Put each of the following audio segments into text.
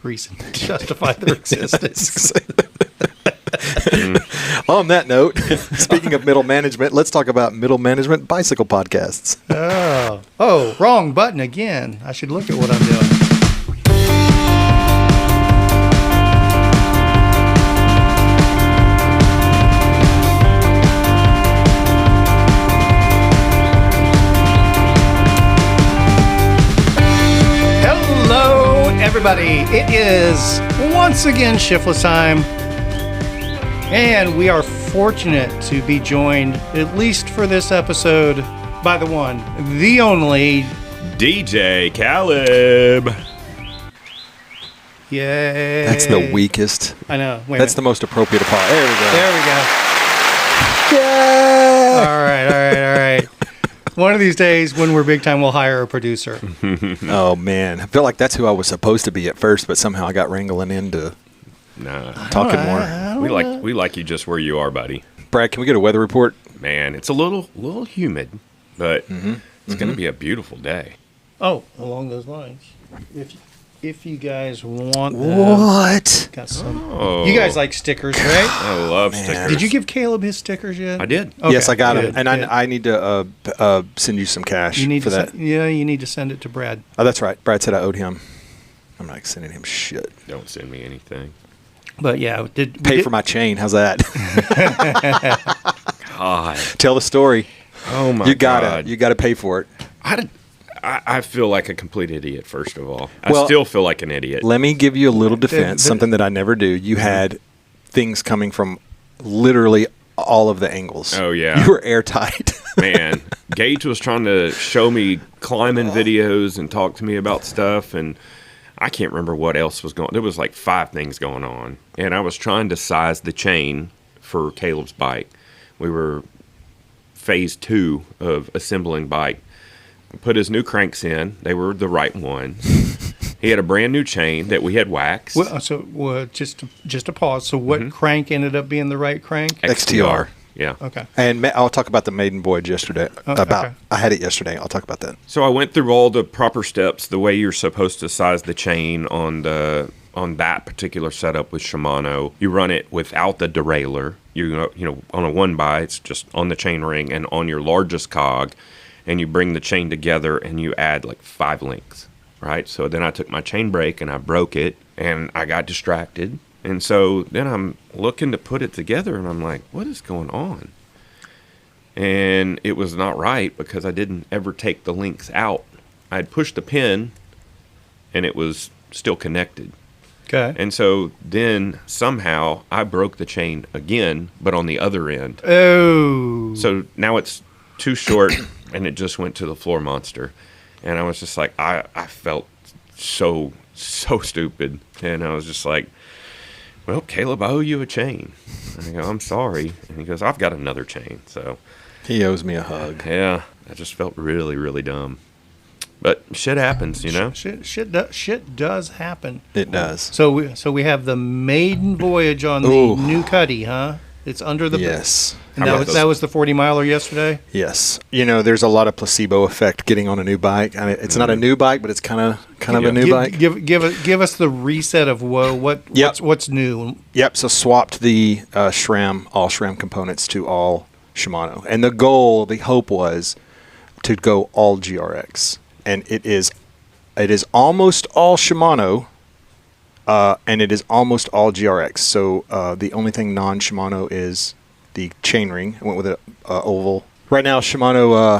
reason to justify their existence. On that note, speaking of middle management, let's talk about middle management bicycle podcasts. Oh, wrong button again. I should look at what I'm doing. Hello, everybody. It is once again ShiftLess time. And we are fortunate to be joined, at least for this episode, by the one, the only... DJ Caleb. Yay. That's the weakest. I know. That's the most appropriate part. There we go. There we go. Yay! All right. One of these days, when we're big time, we'll hire a producer. Oh, man. I feel like that's who I was supposed to be at first, but somehow I got wrangling into... Nah, talking more. We like you just where you are, buddy. Brad, can we get a weather report? Man, it's a little humid, but it's going to be a beautiful day. Oh, along those lines, if you guys want what? Got some. Oh. You guys like stickers, right? I love stickers. Did you give Caleb his stickers yet? I did. Okay, yes, I got them, and I need to send you some cash you need for that. You need to send it to Brad. Oh, that's right. Brad said I owed him. I'm not sending him shit. Don't send me anything. But yeah, pay for my chain. How's that? God, tell the story. Oh my God, you gotta pay for it. I feel like a complete idiot. First of all, I still feel like an idiot. Let me give you a little defense. Something that I never do. You had things coming from literally all of the angles. Oh yeah, you were airtight. Man, Gage was trying to show me climbing videos and talk to me about stuff, and I can't remember what else was going on. There was like 5 things going on. And I was trying to size the chain for Caleb's bike. We were phase 2 of assembling bike. Put his new cranks in. They were the right ones. He had a brand new chain that we had waxed. Well, just a pause. So what crank ended up being the right crank? XTR. Yeah. Okay. And I'll talk about the Maiden Voyage yesterday. I had it yesterday. I'll talk about that. So I went through all the proper steps, the way you're supposed to size the chain on that particular setup with Shimano. You run it without the derailleur. You know, on a 1x, it's just on the chain ring and on your largest cog, and you bring the chain together and you add like 5 links, right? So then I took my chain brake and I broke it, and I got distracted. And so then I'm looking to put it together, and I'm like, what is going on? And it was not right because I didn't ever take the links out. I'd pushed the pin, and it was still connected. Okay. And so then somehow I broke the chain again, but on the other end. Oh. So now it's too short, and it just went to the floor monster. And I was just like, I felt so stupid. And I was just like, well, Caleb, I owe you a chain. And I go, I'm sorry. And he goes, I've got another chain. So he owes me a hug. Yeah, I just felt really, really dumb. But shit happens, you know. Shit does happen. It does. So we have the Maiden Voyage on the new Cuddy, huh? It's under the yes. And that was the 40-miler yesterday? Yes. You know, there's a lot of placebo effect getting on a new bike. I mean, it's not a new bike, but it's kind of a new bike. Give us the reset of what's new. Yep. So swapped the all SRAM components to all Shimano, and the hope was to go all GRX, and it is almost all Shimano. And it is almost all GRX. So the only thing non-Shimano is the chainring. I went with an oval. Right now, Shimano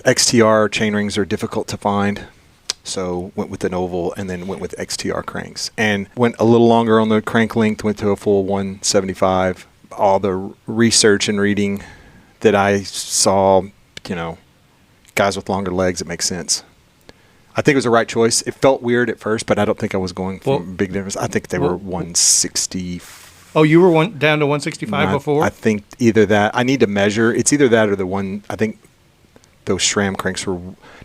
XTR chainrings are difficult to find. So went with an oval and then went with XTR cranks. And went a little longer on the crank length, went to a full 175. All the research and reading that I saw, guys with longer legs, it makes sense. I think it was the right choice. It felt weird at first, but I don't think I was going for a big difference. I think they were 160. Oh, you were down to 165 before? I think either that. I need to measure. It's either that or the one. I think those SRAM cranks were.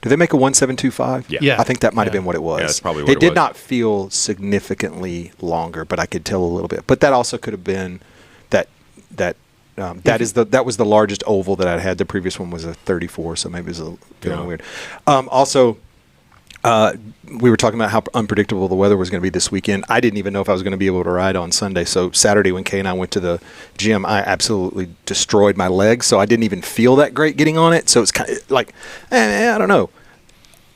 Did they make a 1725? Yeah. I think that might have been what it was. Yeah, that's probably what it was. They did not feel significantly longer, but I could tell a little bit. But that also could have been that was the largest oval that I had. The previous one was a 34, so maybe it was a little weird. Also. We were talking about how unpredictable the weather was going to be this weekend. I didn't even know if I was going to be able to ride on Sunday. So Saturday when Kay and I went to the gym, I absolutely destroyed my legs. So I didn't even feel that great getting on it. So it's kind of like, I don't know.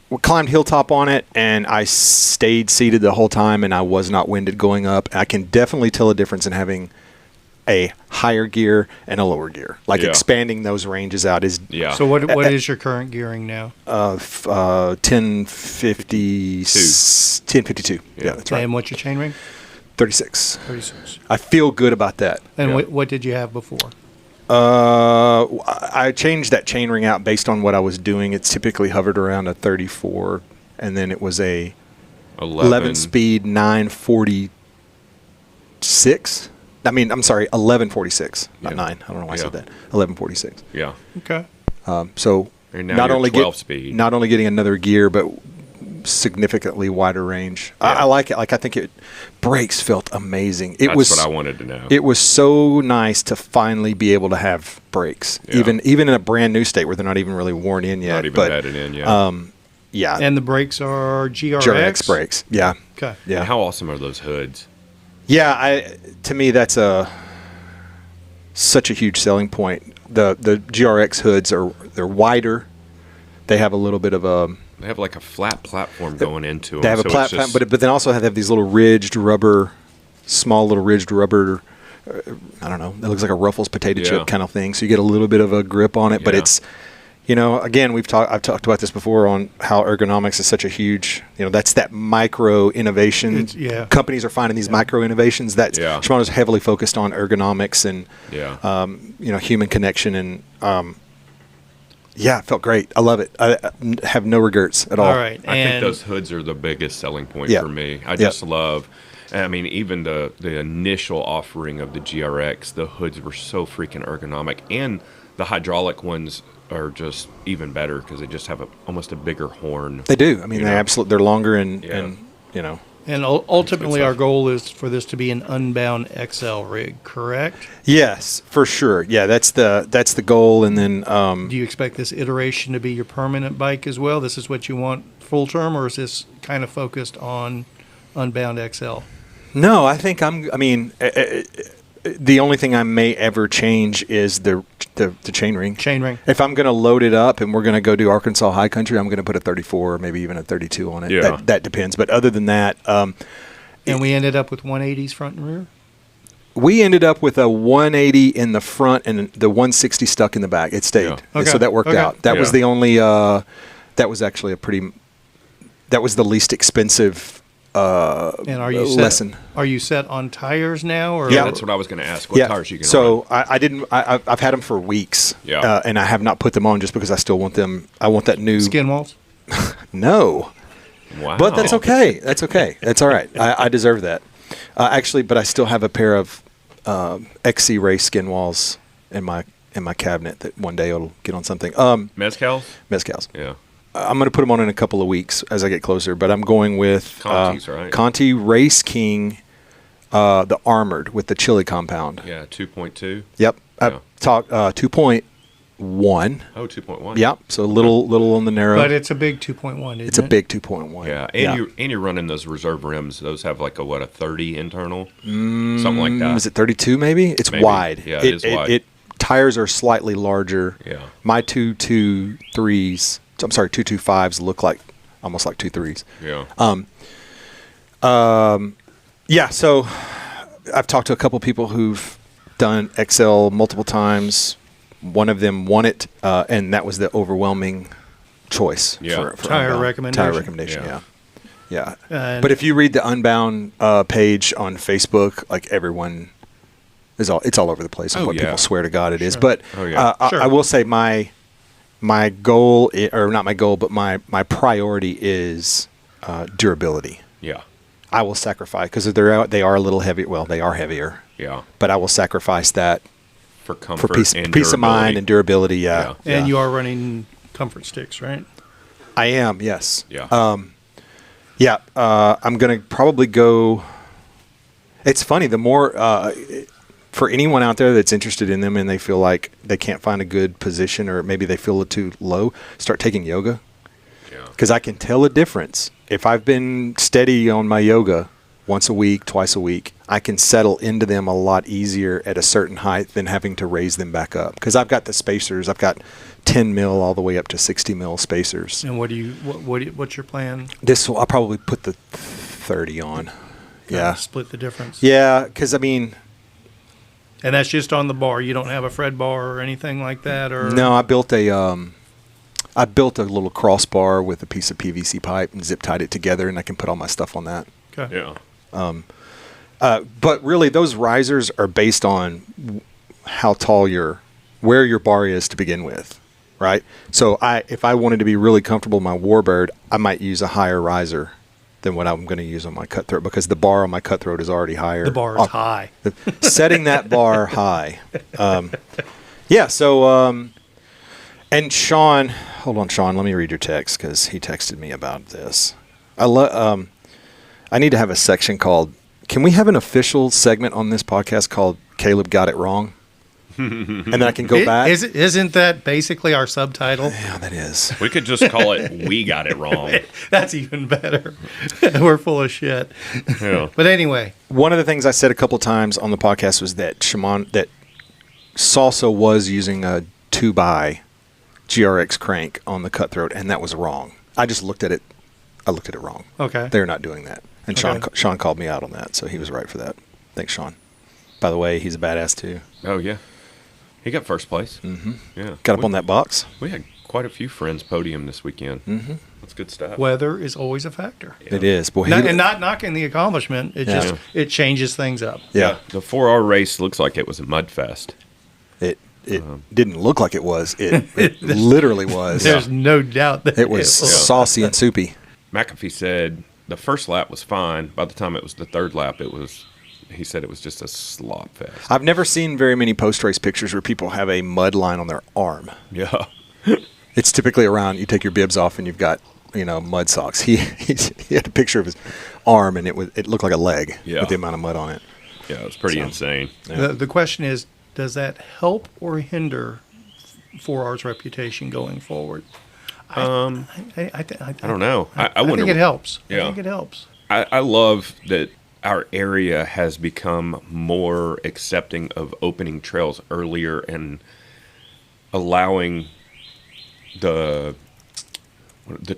We climbed hilltop on it, and I stayed seated the whole time, and I was not winded going up. I can definitely tell a difference in having a higher gear and a lower gear. Like expanding those ranges out is So what is your current gearing now? 1052. Yeah, that's right. And what's your chainring? 36. I feel good about that. And what did you have before? I changed that chainring out based on what I was doing. It's typically hovered around a 34, and then it was a 11 speed 946. I'm sorry, 1146, not 9. I don't know why I said that. 1146. Yeah. Okay. So and now not only 12 speed. not only getting another gear, but significantly wider range. I like it. Like, I think brakes felt amazing. That's what I wanted to know. It was so nice to finally be able to have brakes, even in a brand new state where they're not even really worn in yet. Not even bedded in yet. Yeah. And the brakes are GRX? GRX brakes. Yeah. Okay. Yeah. And how awesome are those hoods? Yeah, to me that's such a huge selling point. The GRX hoods they're wider. They have a little bit of a. They have like a flat platform going into them. They have a platform, but then also have these little small little ridged rubber. I don't know. It looks like a Ruffles potato chip kind of thing. So you get a little bit of a grip on it, but it's. Again, I've talked about this before on how ergonomics is such a huge, that's that micro innovation. Companies are finding these micro innovations. Shimano's heavily focused on ergonomics and, human connection. And, it felt great. I love it. I have no regrets at all. All right. I think those hoods are the biggest selling point for me. I just love, even the initial offering of the GRX, the hoods were so freaking ergonomic, and the hydraulic ones are just even better because they just have almost a bigger horn. They do. They're longer and. And ultimately, our goal is for this to be an Unbound XL rig, correct? Yes, for sure. Yeah, that's the goal. And then, do you expect this iteration to be your permanent bike as well? This is what you want full term, or is this kind of focused on Unbound XL? No, I think the only thing I may ever change is the chainring. Chainring. If I'm going to load it up and we're going to go do Arkansas high country, I'm going to put a 34 or maybe even a 32 on it. Yeah. That depends. But other than that, and we ended up with 180s front and rear. We ended up with a 180 in the front and the 160 stuck in the back. It stayed. Yeah. Okay. So that worked out. That was the only. That was actually that was the least expensive. And are you lesson. Are you set on tires now? Or yeah, that's what I was going to ask. What tires you can run? I didn't. I've had them for weeks. Yeah. And I have not put them on just because I still want them. I want that new skin walls. No. Wow. But that's okay. That's okay. That's all right. I deserve that. Actually, but I still have a pair of XC Race skin walls in my cabinet that one day it'll get on something. Mezcals. Yeah. I'm going to put them on in a couple of weeks as I get closer, but I'm going with Conti's, right? Conti Race King, the armored with the chili compound. Yeah, 2.2. Yep. Yeah. 2.1. Oh, 2.1. Yep. So a little on the narrow. But it's a big 2.1, isn't it? It's a big 2.1. Yeah. And you're running those reserve rims. Those have like a 30 internal? Something like that. Is it 32 maybe? It's wide. Yeah, it is wide. Tires are slightly larger. Yeah. My 225s look like almost like 2.3s. Yeah. Yeah. So I've talked to a couple people who've done XL multiple times. One of them won it, and that was the overwhelming choice. For tire Unbound. recommendation. Tire recommendation. Yeah. But if you read the Unbound page on Facebook, like everyone is it's all over the place. What people swear to God it is. But I will say my goal, or not my goal, but my priority is durability. Yeah. I will sacrifice because they are a little heavy. Well, they are heavier. Yeah. But I will sacrifice that for comfort, and peace of mind and durability. Yeah. And you are running comfort sticks, right? I am. Yes. Yeah. I'm gonna probably go. It's funny. The more for anyone out there that's interested in them and they feel like they can't find a good position or maybe they feel it too low, start taking yoga. Yeah. because I can tell a difference. If I've been steady on my yoga once a week, twice a week, I can settle into them a lot easier at a certain height than having to raise them back up. Because I've got the spacers. I've got 10 mil all the way up to 60 mil spacers. And what's your plan? I'll probably put the 30 on. Yeah. Split the difference. Yeah, because I mean, and that's just on the bar. You don't have a Fred bar or anything like that, or no. I built a little crossbar with a piece of PVC pipe and zip tied it together, and I can put all my stuff on that. Okay. Yeah. But really, those risers are based on how tall where your bar is to begin with, right? So if I wanted to be really comfortable in my Warbird, I might use a higher riser than what I'm going to use on my Cutthroat, because the bar on my Cutthroat is already higher. The bar is high. Setting that bar high. Yeah. So, and Sean, hold on, Sean. Let me read your text, because he texted me about this. I need to have a section called, can we have an official segment on this podcast called Caleb Got It Wrong? And then I can go back. Isn't that basically our subtitle? Yeah, that is. We could just call it We Got It Wrong. That's even better. We're full of shit. Yeah. But anyway. One of the things I said a couple times on the podcast was that that Salsa was using a 2x GRX crank on the Cutthroat, and that was wrong. I just looked at it. I looked at it wrong. Okay. They're not doing that. And Okay. Sean called me out on that, so he was right for that. Thanks, Sean. By the way, he's a badass too. Oh, yeah. He got first place. Mm-hmm. Yeah. Got up on that box. We had quite a few friends podium this weekend. Mm-hmm. That's good stuff. Weather is always a factor. Yeah. It is. Boy, And not knocking the accomplishment. It Yeah. just it changes things up. yeah. The 4-hour race looks like it was a mud fest. It didn't look like it was. It literally was. There's no doubt that It was saucy and soupy. McAfee said the first lap was fine. By the time it was the third lap, he said it was just a slop fest. I've never seen very many post-race pictures where people have a mud line on their arm. Yeah. It's typically around, you take your bibs off and you've got, mud socks. He had a picture of his arm, and it looked like a leg with the amount of mud on it. Yeah, it was pretty insane. Yeah. The question is, does that help or hinder 4R's reputation going forward? I don't know. I wonder. think it helps. Yeah. I think it helps. I love that our area has become more accepting of opening trails earlier and allowing the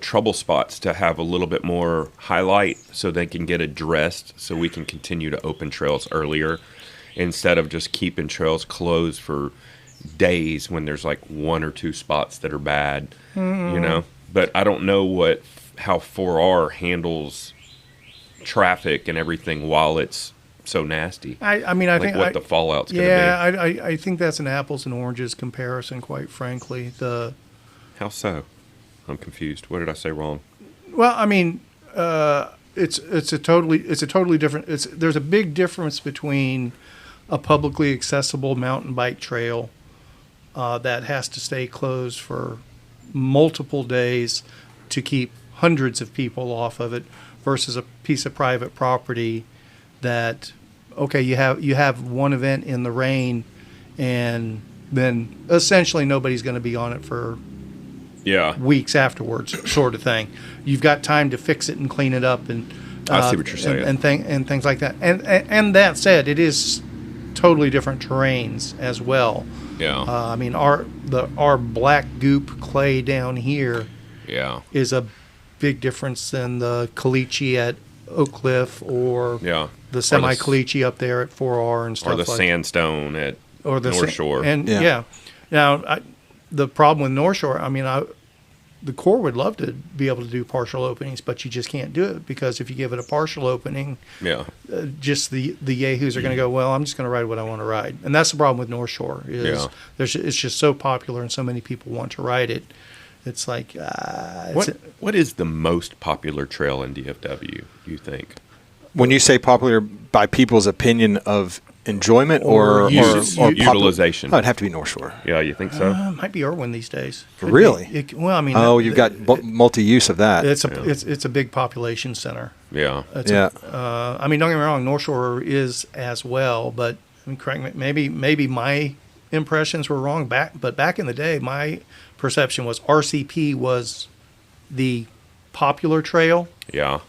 trouble spots to have a little bit more highlight so they can get addressed, so we can continue to open trails earlier instead of just keeping trails closed for days when there's like 1 or 2 spots that are bad, But I don't know how 4R handles traffic and everything while it's so nasty. I think what the fallout's going to Yeah, I think that's an apples and oranges comparison, quite frankly. be. How so? I'm confused. What did I say wrong? Well, I mean, it's a totally different. There's a big difference between a publicly accessible mountain bike trail that has to stay closed for multiple days to keep hundreds of people off of it versus a piece of private property that, okay, you have one event in the rain, and then essentially nobody's going to be on it for weeks afterwards, sort of thing. You've got time to fix it and clean it up, and I see what you're saying, and things like that. And that said, it is totally different terrains as well. Yeah. I mean, our black goop clay down here is a big difference than the caliche at Oak Cliff or the semi-caliche up there at 4R and stuff, or the sandstone at North Shore. And now the problem with North Shore, I mean, the Corps would love to be able to do partial openings, but you just can't do it, because if you give it a partial opening, just the yahoos are going to go, well, I'm just going to ride what I want to ride. And that's the problem with North Shore is it's just so popular and so many people want to ride it. It's like what is the most popular trail in DFW, you think? When you say popular by people's opinion of enjoyment or utilization? It'd have to be North Shore. Yeah, you think so? Might be Irwin these days. Could really? Be. Well, I mean, you've got multi-use of that. It's a big population center. Yeah, I mean, don't get me wrong, North Shore is as well, but I mean, correct me, maybe my impressions were wrong but back in the day, my perception was RCP was the popular trail. Yeah.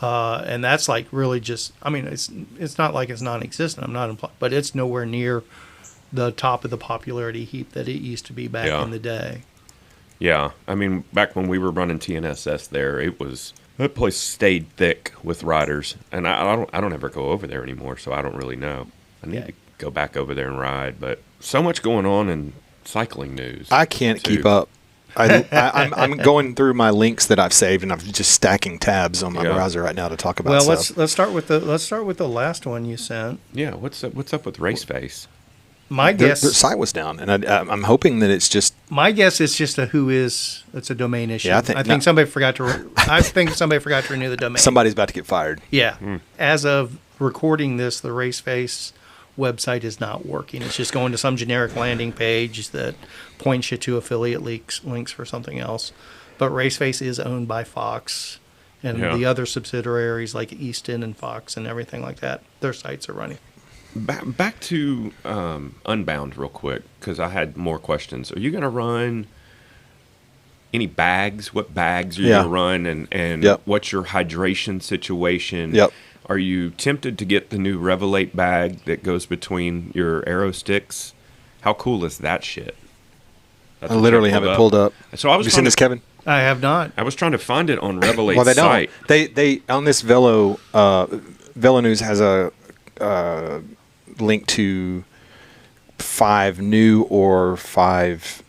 And that's like really just, I mean, it's not like it's non-existent. I'm not implying, but it's nowhere near the top of the popularity heap that it used to be back in the day. Yeah. I mean, back when we were running TNSS there, that place stayed thick with riders. And I don't ever go over there anymore, so I don't really know. I need to go back over there and ride, but so much going on in cycling news. I can't keep up. I'm going through my links that I've saved, and I'm just stacking tabs on my browser right now to talk about. Well, stuff. let's start with the last one you sent. Yeah, what's up with Raceface? My guess, their site was down, and I'm hoping that it's just. My guess is just it's a domain issue. Yeah, I think somebody forgot to renew the domain. Somebody's about to get fired. Yeah, as of recording this, the Raceface website is not working. It's just going to some generic landing page that points you to affiliate links for something else. But Raceface is owned by Fox, and the other subsidiaries like Easton and Fox and everything like that, their sites are running. Back to Unbound real quick, because I had more questions. Are you going to run any bags? What bags are you going to run? And what's your hydration situation? Yep. Are you tempted to get the new Revelate bag that goes between your arrow sticks? How cool is that shit? I literally have it pulled up. So I was have you seen this, Kevin? I have not. I was trying to find it on Revelate's site. They on this Velo News has a link to 5 new or 5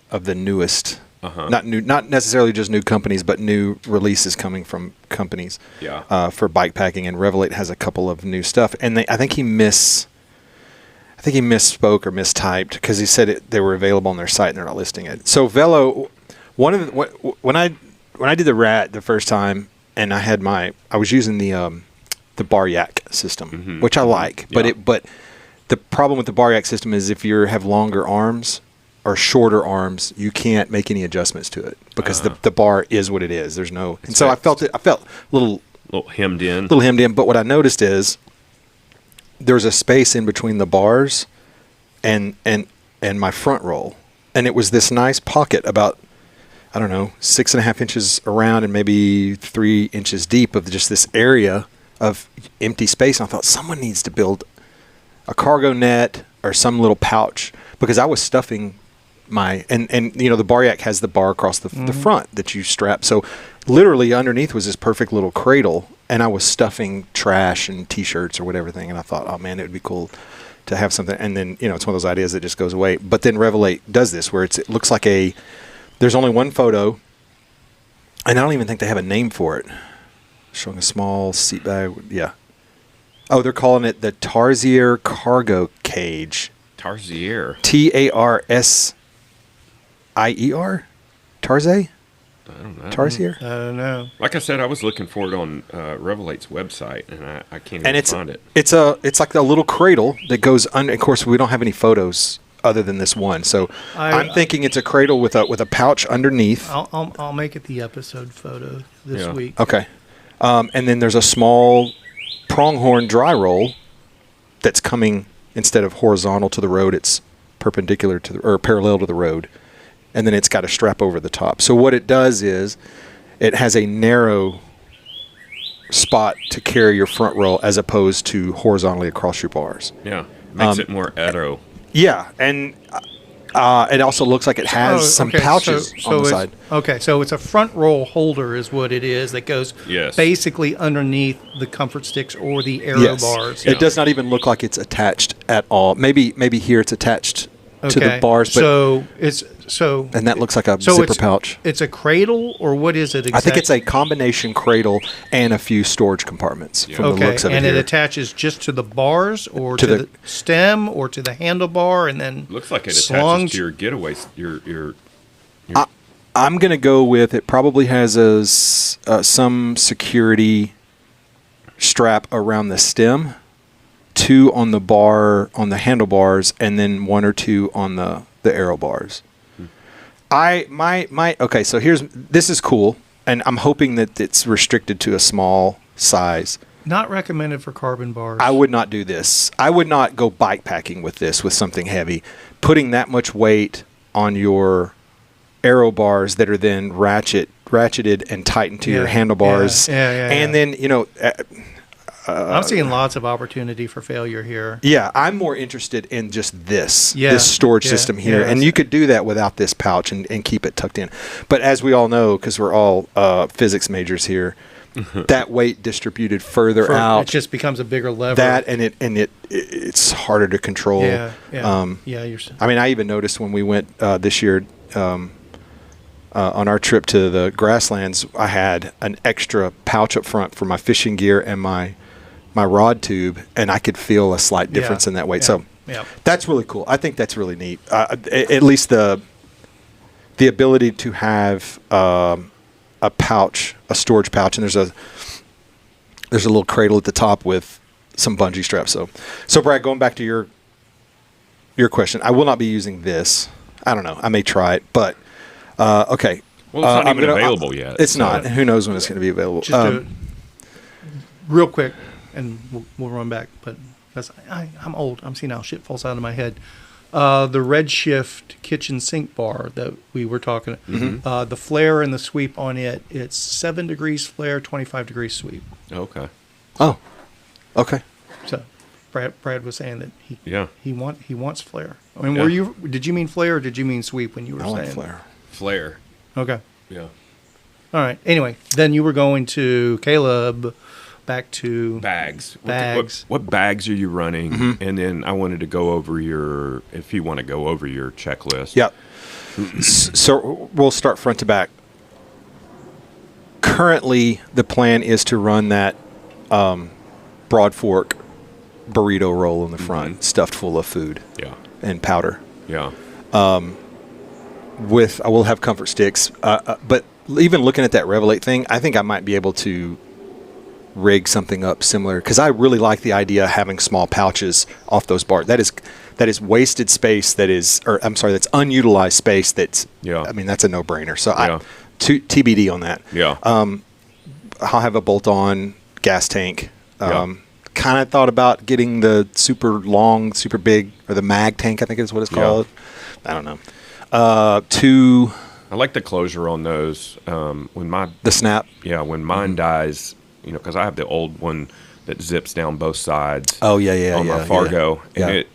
of the newest. Not necessarily just new companies, but new releases coming from companies. For bikepacking, and Revelate has a couple of new stuff. And I think he misspoke or mistyped, because he said they were available on their site and they're not listing it. So Velo, when I did the RAD the first time, and I was using the bar yak system, which I like, but the problem with the bar yak system is if you have longer arms or shorter arms, you can't make any adjustments to it, because the bar is what it is. There's no, and so I felt a little hemmed in. But what I noticed is there's a space in between the bars and my front roll, and it was this nice pocket about, I don't know, 6.5 inches around and maybe 3 inches deep of just this area of empty space. And I thought someone needs to build a cargo net or some little pouch, because I was stuffing and the bar yak has the bar across the front that you strap. So literally underneath was this perfect little cradle, and I was stuffing trash and T-shirts or whatever thing. And I thought, oh man, it would be cool to have something. And then, it's one of those ideas that just goes away. But then Revelate does this where it looks like there's only one photo, and I don't even think they have a name for it. Showing a small seat bag. Yeah. Oh, they're calling it the Tarsier Cargo Cage. Tarsier. Tarsier? Tarsier? I don't know. Tarsier? I don't know. Like I said, I was looking for it on Revelate's website, and I can't even find it. It's like a little cradle that goes under. Of course, we don't have any photos other than this one, so I'm thinking it's a cradle with a pouch underneath. I'll make it the episode photo this week. Okay, and then there's a small pronghorn dry roll that's coming, instead of horizontal to the road, it's perpendicular to or parallel to the road. And then it's got a strap over the top. So what it does is it has a narrow spot to carry your front roll as opposed to horizontally across your bars. Yeah, makes it more aero. Yeah, and it also looks like it has some pouches on the side. Okay, so it's a front roll holder is what it is that goes basically underneath the comfort sticks or the aero bars. It does not even look like it's attached at all. Maybe here it's attached to the bars, but and that looks like a zipper pouch. It's a cradle, or what is it exactly? I think it's a combination cradle and a few storage compartments from the looks of it. And it attaches just to the bars, or to the stem, or to the handlebar, and then looks like it attaches to your getaways. Your I'm going to go with it probably has some security strap around the stem, 2 on the bar, on the handlebars, and then 1 or 2 on the aero bars. Okay, so this is cool, and I'm hoping that it's restricted to a small size. Not recommended for carbon bars. I would not do this. I would not go bikepacking with this, with something heavy. Putting that much weight on your aero bars that are then ratchet ratcheted and tightened to your handlebars. And then, I'm seeing lots of opportunity for failure here. Yeah, I'm more interested in just this storage system here. And you could do that without this pouch and keep it tucked in. But as we all know, because we're all physics majors here, that weight distributed further out. It just becomes a bigger lever. That it's harder to control. I even noticed when we went this year on our trip to the grasslands, I had an extra pouch up front for my fishing gear and my rod tube, and I could feel a slight difference in that weight. So that's really cool. I think that's really neat. At least the ability to have a pouch, a storage pouch, and there's a little cradle at the top with some bungee straps. So Brad, going back to your question, I will not be using this. I don't know. I may try it, but okay. Well, it's not even available yet. It's not. Who knows when it's going to be available? Just real quick, and we'll run back. But I'm old. I'm seeing how shit falls out of my head. The Redshift kitchen sink bar that we were talking, the flare and the sweep on it, it's 7 degrees flare, 25 degrees sweep. Okay. Oh, okay. So Brad was saying that he wants flare. I mean, did you mean flare or did you mean sweep when you were saying flare? Flare. Okay. Yeah. All right. Anyway, then you were going to Caleb. Back to bags. What bags are you running? And then I wanted to go over if you want to go over your checklist. Yep. So we'll start front to back. Currently, the plan is to run that broad fork burrito roll in the front, stuffed full of food and powder. Yeah. I will have comfort sticks. But even looking at that Revelate thing, I think I might be able to rig something up similar, because I really like the idea of having small pouches off those bars. That is wasted space. That's unutilized space. That's a no-brainer. So TBD on that. Yeah. I'll have a bolt-on gas tank. Kind of thought about getting the super long, super big, or the mag tank, I think is what it's called. I don't know. I like the closure on those. The snap. Yeah, when mine dies, because I have the old one that zips down both sides. Oh yeah. On my Fargo, yeah. And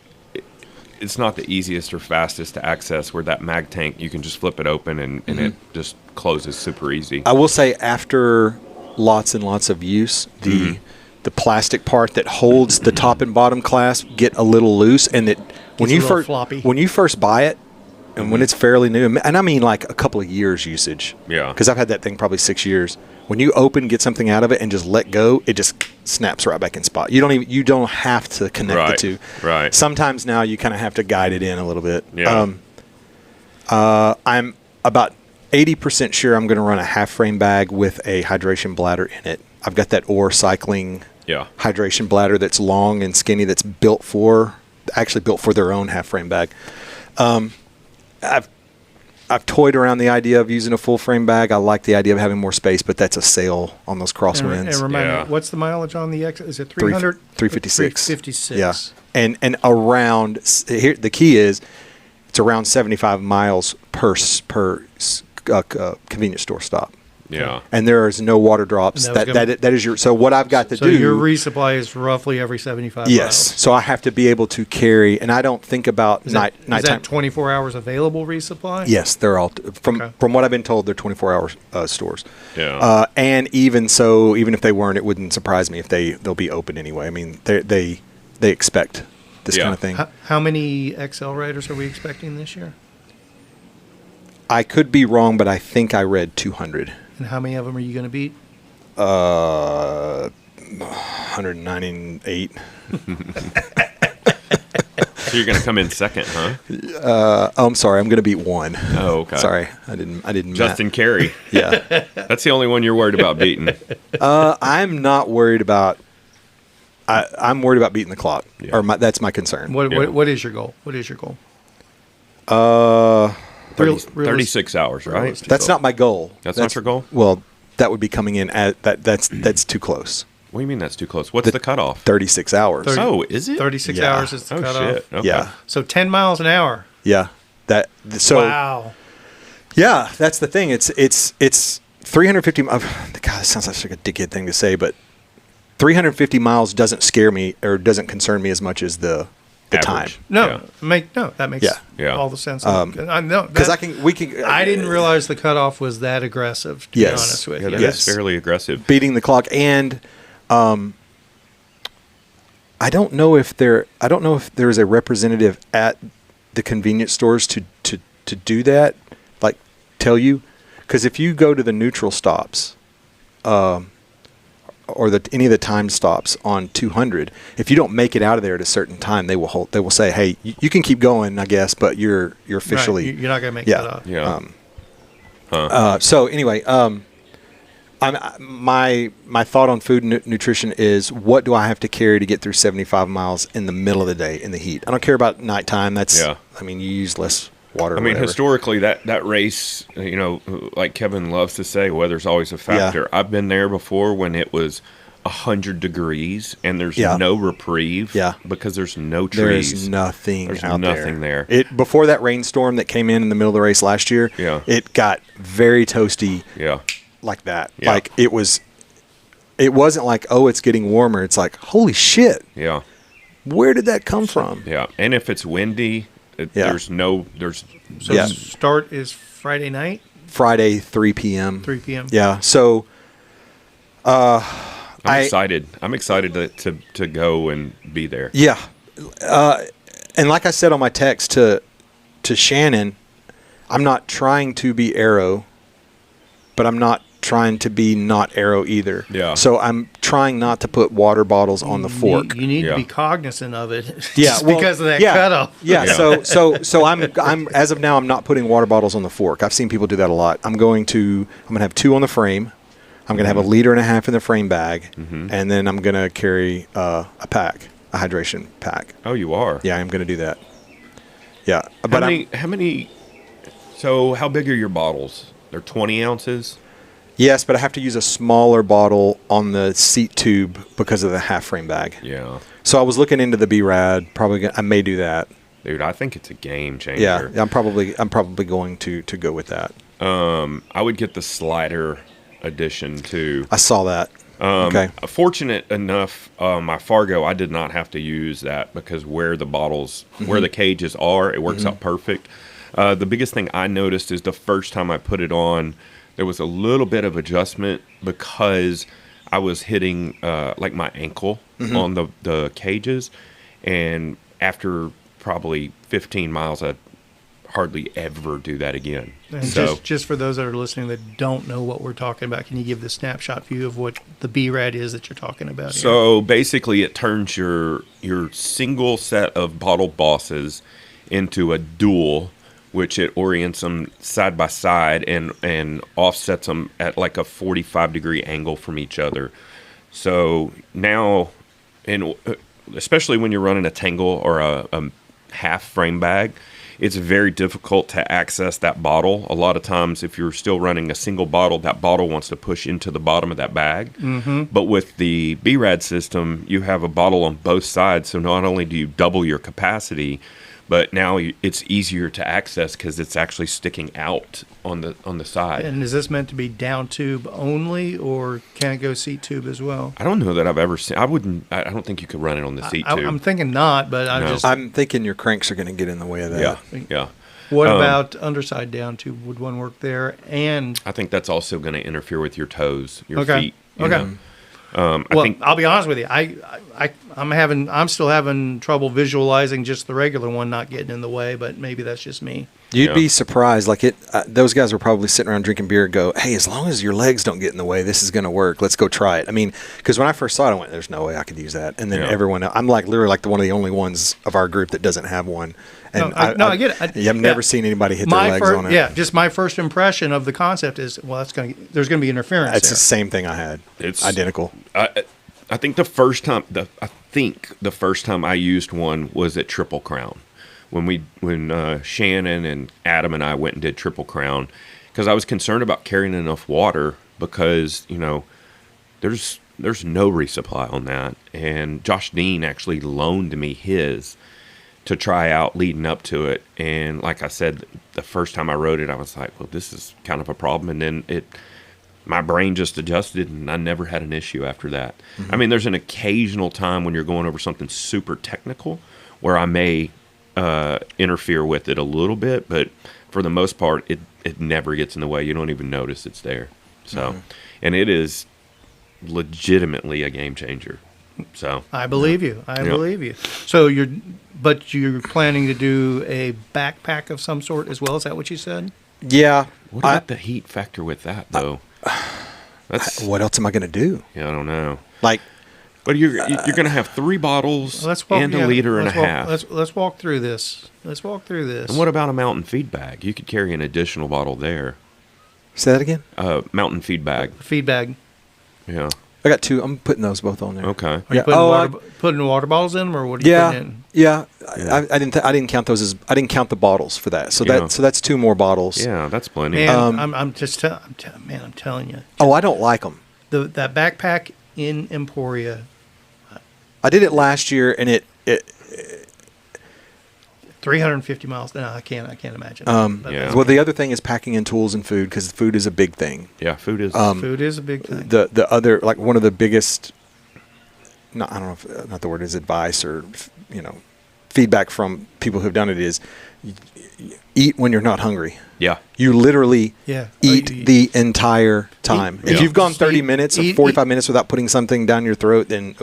it's not the easiest or fastest to access. Where that mag tank, you can just flip it open and it just closes super easy. I will say, after lots and lots of use, the plastic part that holds the top and bottom clasp get a little loose, and when you first buy it, and when it's fairly new, and I mean like a couple of years usage. Yeah. Because I've had that thing probably 6 years. When you get something out of it and just let go, it just snaps right back in spot. You don't have to connect the two. Right. Sometimes now you kind of have to guide it in a little bit. Yeah. I'm about 80% sure I'm going to run a half frame bag with a hydration bladder in it. I've got that Ore Cycling hydration bladder that's long and skinny, that's built for their own half frame bag. I've toyed around the idea of using a full frame bag. I like the idea of having more space, but that's a sale on those crosswinds. And remind me, what's the mileage on the X? Is it 300? 356. 356. Yeah. And around, here the key is, it's around 75 miles per convenience store stop. Yeah. And there is no water drops. That is your. So what I've got to do. So your resupply is roughly every 75 miles. Yes. So I have to be able to carry, and I don't think about nighttime. Is that 24 hours available resupply? Yes, they're all from what I've been told, they're 24-hour stores. Yeah. And even so, even if they weren't, it wouldn't surprise me if they'll be open anyway. I mean, they expect this kind of thing. How many XL riders are we expecting this year? I could be wrong, but I think I read 200. And how many of them are you going to beat? 198. So you're going to come in second, huh? I'm sorry. I'm going to beat one. Oh, okay. Sorry, I didn't. Justin Carey. Yeah, that's the only one you're worried about beating. I'm not worried about. I'm worried about beating the clock. Yeah. That's my concern. What is your goal? What is your goal? 36 hours, right? That's not my goal. That's not your goal? Well, that would be coming in at that's too close. What do you mean that's too close? What's the cutoff? 36 hours. Is it? 36 hours is the cutoff. Shit. Okay. Yeah. So 10 miles an hour. Yeah. Wow. Yeah, that's the thing. It's 350. God, that sounds like a dickhead thing to say, but 350 miles doesn't scare me or doesn't concern me as much as the time. That makes all the sense. Because I didn't realize the cutoff was that aggressive. To be honest with you, that is fairly aggressive, beating the clock. And I don't know if there is a representative at the convenience stores to do that, like tell you, because if you go to the neutral stops, or any of the time stops on 200, if you don't make it out of there at a certain time, they will say, hey, you can keep going, I guess, but you're officially you're not going to make that off. So anyway, my thought on food and nutrition is, what do I have to carry to get through 75 miles in the middle of the day in the heat? I don't care about nighttime. I mean, you use less water. I mean, historically, that race, like Kevin loves to say, weather's always a factor. I've been there before when it was 100 degrees and there's no reprieve because there's no trees. There's nothing there. Before that rainstorm that came in the middle of the race last year, it got very toasty like that. Yeah. Like it wasn't like, oh, it's getting warmer. It's like, holy shit. Yeah. Where did that come from? Yeah. And if it's windy, So start is Friday night? Friday, 3 p.m. 3 p.m. Yeah. So I'm excited. I'm excited to go and be there. Yeah. And like I said on my text to Shannon, I'm not trying to be Aero, but I'm not trying to be not Aero either. Yeah. So I'm trying not to put water bottles on the fork. You need to be cognizant of it. Yeah. Because of that cutoff. Yeah. So I'm as of now, I'm not putting water bottles on the fork. I've seen people do that a lot. I'm going to have 2 on the frame. I'm going to have 1.5 liters in the frame bag, and then I'm going to carry a hydration pack. Oh, you are? Yeah, I'm going to do that. Yeah. How many? So how big are your bottles? They're 20 ounces? Yes, but I have to use a smaller bottle on the seat tube because of the half frame bag. Yeah. So I was looking into the B-RAD. I may do that. Dude, I think it's a game changer. Yeah, I'm probably going to go with that. I would get the slider edition too. I saw that. Okay. Fortunate enough, my Fargo, I did not have to use that because where the cages are, it works out perfect. The biggest thing I noticed is the first time I put it on, there was a little bit of adjustment because I was hitting like my ankle on the cages, and after probably 15 miles, I hardly ever do that again. And just for those that are listening that don't know what we're talking about, can you give the snapshot view of what the B-RAD is that you're talking about here? So basically, it turns your single set of bottle bosses into a dual, which it orients them side by side and offsets them at like a 45-degree angle from each other. So now, especially when you're running a tangle or a half frame bag, it's very difficult to access that bottle. A lot of times, if you're still running a single bottle, that bottle wants to push into the bottom of that bag. But with the B-RAD system, you have a bottle on both sides, so not only do you double your capacity, but now it's easier to access because it's actually sticking out on the side. And is this meant to be down tube only, or can it go seat tube as well? I don't know that I've ever seen. I don't think you could run it on the seat tube. I'm thinking not, but I'm thinking your cranks are going to get in the way of that. Yeah. What about underside down tube? Would one work there? And I think that's also going to interfere with your toes, your feet. Okay. I'll be honest with you. I'm still having trouble visualizing just the regular one not getting in the way, but maybe that's just me. You'd be surprised. Like those guys were probably sitting around drinking beer and go, "Hey, as long as your legs don't get in the way, this is going to work. Let's go try it." I mean, because when I first saw it, I went, "There's no way I could use that." And then everyone, I'm like literally like one of the only ones of our group that doesn't have one. And I get it. I've never seen anybody hit their legs on it. Yeah, just my first impression of the concept is, there's going to be interference. It's the same thing I had. It's identical. I think the first time I used one was at Triple Crown, when Shannon and Adam and I went and did Triple Crown, because I was concerned about carrying enough water because there's no resupply on that, and Josh Dean actually loaned me his to try out leading up to it, and like I said, the first time I rode it, I was like, well, this is kind of a problem, and then my brain just adjusted, and I never had an issue after that. I mean, there's an occasional time when you're going over something super technical where I may interfere with it a little bit, but for the most part, it never gets in the way. You don't even notice it's there. So, and it is legitimately a game changer. So I believe you. I believe you. So you're planning to do a backpack of some sort as well? Is that what you said? Yeah. What about the heat factor with that, though? What else am I going to do? Yeah, I don't know. Like, but you're going to have 3 bottles and a liter and a half. Let's walk through this. Let's walk through this. And what about a mountain feed bag? You could carry an additional bottle there. say that again? Mountain feed bag. Feed bag. Yeah. I got 2. I'm putting those both on there. Okay. Are you putting water bottles in them, or what are you putting in? Yeah. I didn't count those as I didn't count the bottles for that. So that's 2 more bottles. Yeah, that's plenty. Man, I'm telling you. Oh, I don't like them. That backpack in Emporia. I did it last year, and it 350 miles. No, I can't imagine. Yeah. Well, the other thing is packing in tools and food, because food is a big thing. Yeah, food is a big thing. The other, like, one of the biggest, I don't know if not the word is advice or feedback from people who've done it is eat when you're not hungry. Yeah. You literally eat you- the entire time. If you've gone 30 minutes or 45 minutes without putting something down your throat, then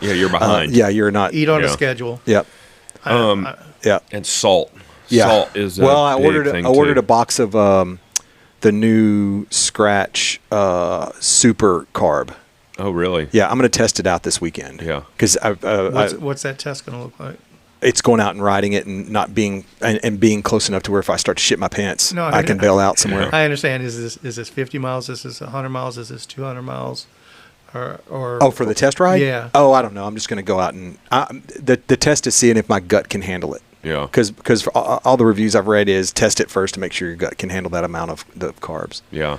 Yeah, you're behind. you're not. Eat on a schedule. Yep. Yeah. And salt. Yeah. Salt is I big thing ordered too. a box of the new Skratch super carb. Oh, really? Yeah, I'm going to test it out this weekend. Yeah. Because What's that test going to look like? it's going out and riding it and not being and being close enough to where if I start to shit my pants, I can bail out somewhere. I understand. Is this 50 miles? Is this 100 miles? Is this 200 miles? Or for the test ride? Yeah. Oh, I don't know. I'm just going to go out and the test is seeing if my gut can handle it. Yeah. Because all the reviews I've read is test it first to make sure your gut can handle that amount of the carbs. Yeah.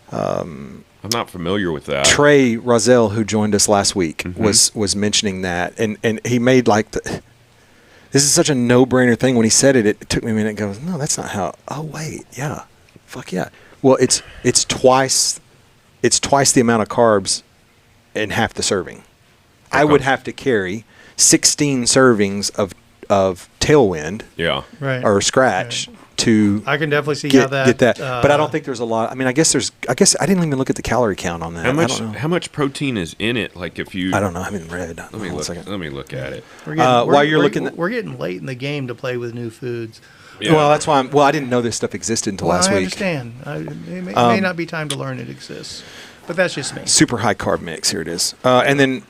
I'm not familiar with that. Trey Rozelle, who joined us last week, was mentioning that, and he made this is such a no-brainer thing. When he said it, it took me a minute and goes, no, that's not how. Oh wait, yeah, fuck yeah. Well, it's twice the amount of carbs in half the serving. I would have to carry 16 servings of Tailwind, Right. or Skratch. To I can definitely see get that, but I don't uh, think there's a lot. I mean, I guess I didn't even look at the calorie count on that. How much protein is in it? Like if you, I don't know. I haven't read. Let me look at it. We're getting late in the game to play with new foods. Yeah. Well, that's why I didn't know this stuff existed until last week. I understand. It may not be time to learn it exists, but that's just me. Super high carb mix. Here it is. And then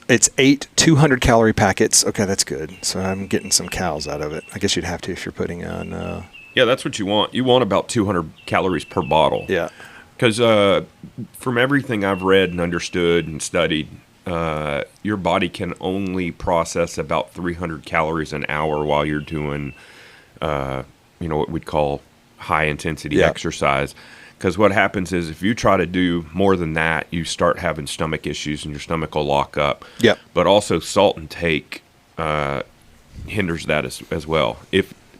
it's 8 200 calorie packets. Okay, that's good. So I'm getting some calories out of it. I guess you'd have to if you're putting on. Yeah, that's what you want. You want about 200 calories per bottle. Yeah. Because from everything I've read and understood and studied, your body can only process about 300 calories an hour while you're doing, what we'd call high intensity exercise. Because what happens is if you try to do more than that, you start having stomach issues and your stomach will lock up. Yep. But also salt intake hinders that as well.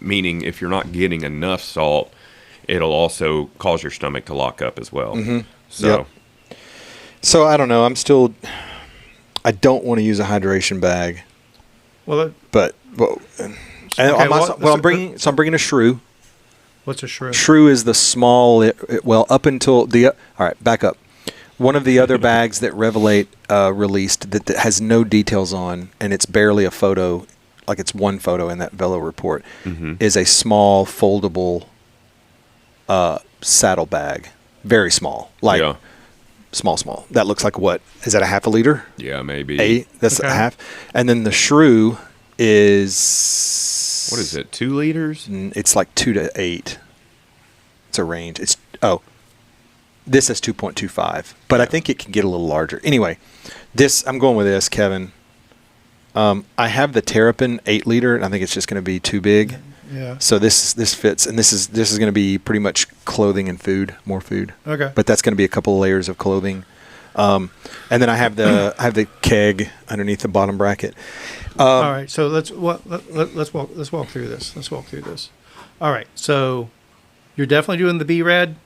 Meaning if you're not getting enough salt, it'll also cause your stomach to lock up as well. Mm-hmm. So, So I don't know. I don't want to use a hydration bag. Well, I'm bringing a shrew. What's a shrew? Shrew is the small. Up until all right, back up. One of the other bags that Revelate released that has no details on, and it's barely a photo, like it's one photo in that Velo report, is a small foldable saddle bag, very small, small. That looks like what? Is that a half a liter? Yeah, maybe. That's a half. And then the shrew is... What is it, 2 liters? It's like 2 to 8. It's a range. This is 2.25, but I think it can get a little larger. Anyway, I'm going with this, Kevin. I have the Terrapin 8 liter, and I think it's just going to be too big. Yeah. So this fits, and this is going to be pretty much clothing and food, more food. Okay. But that's going to be a couple of layers of clothing, and then I have the keg underneath the bottom bracket. All right. So let's walk through this. All right. So you're definitely doing the B-RAD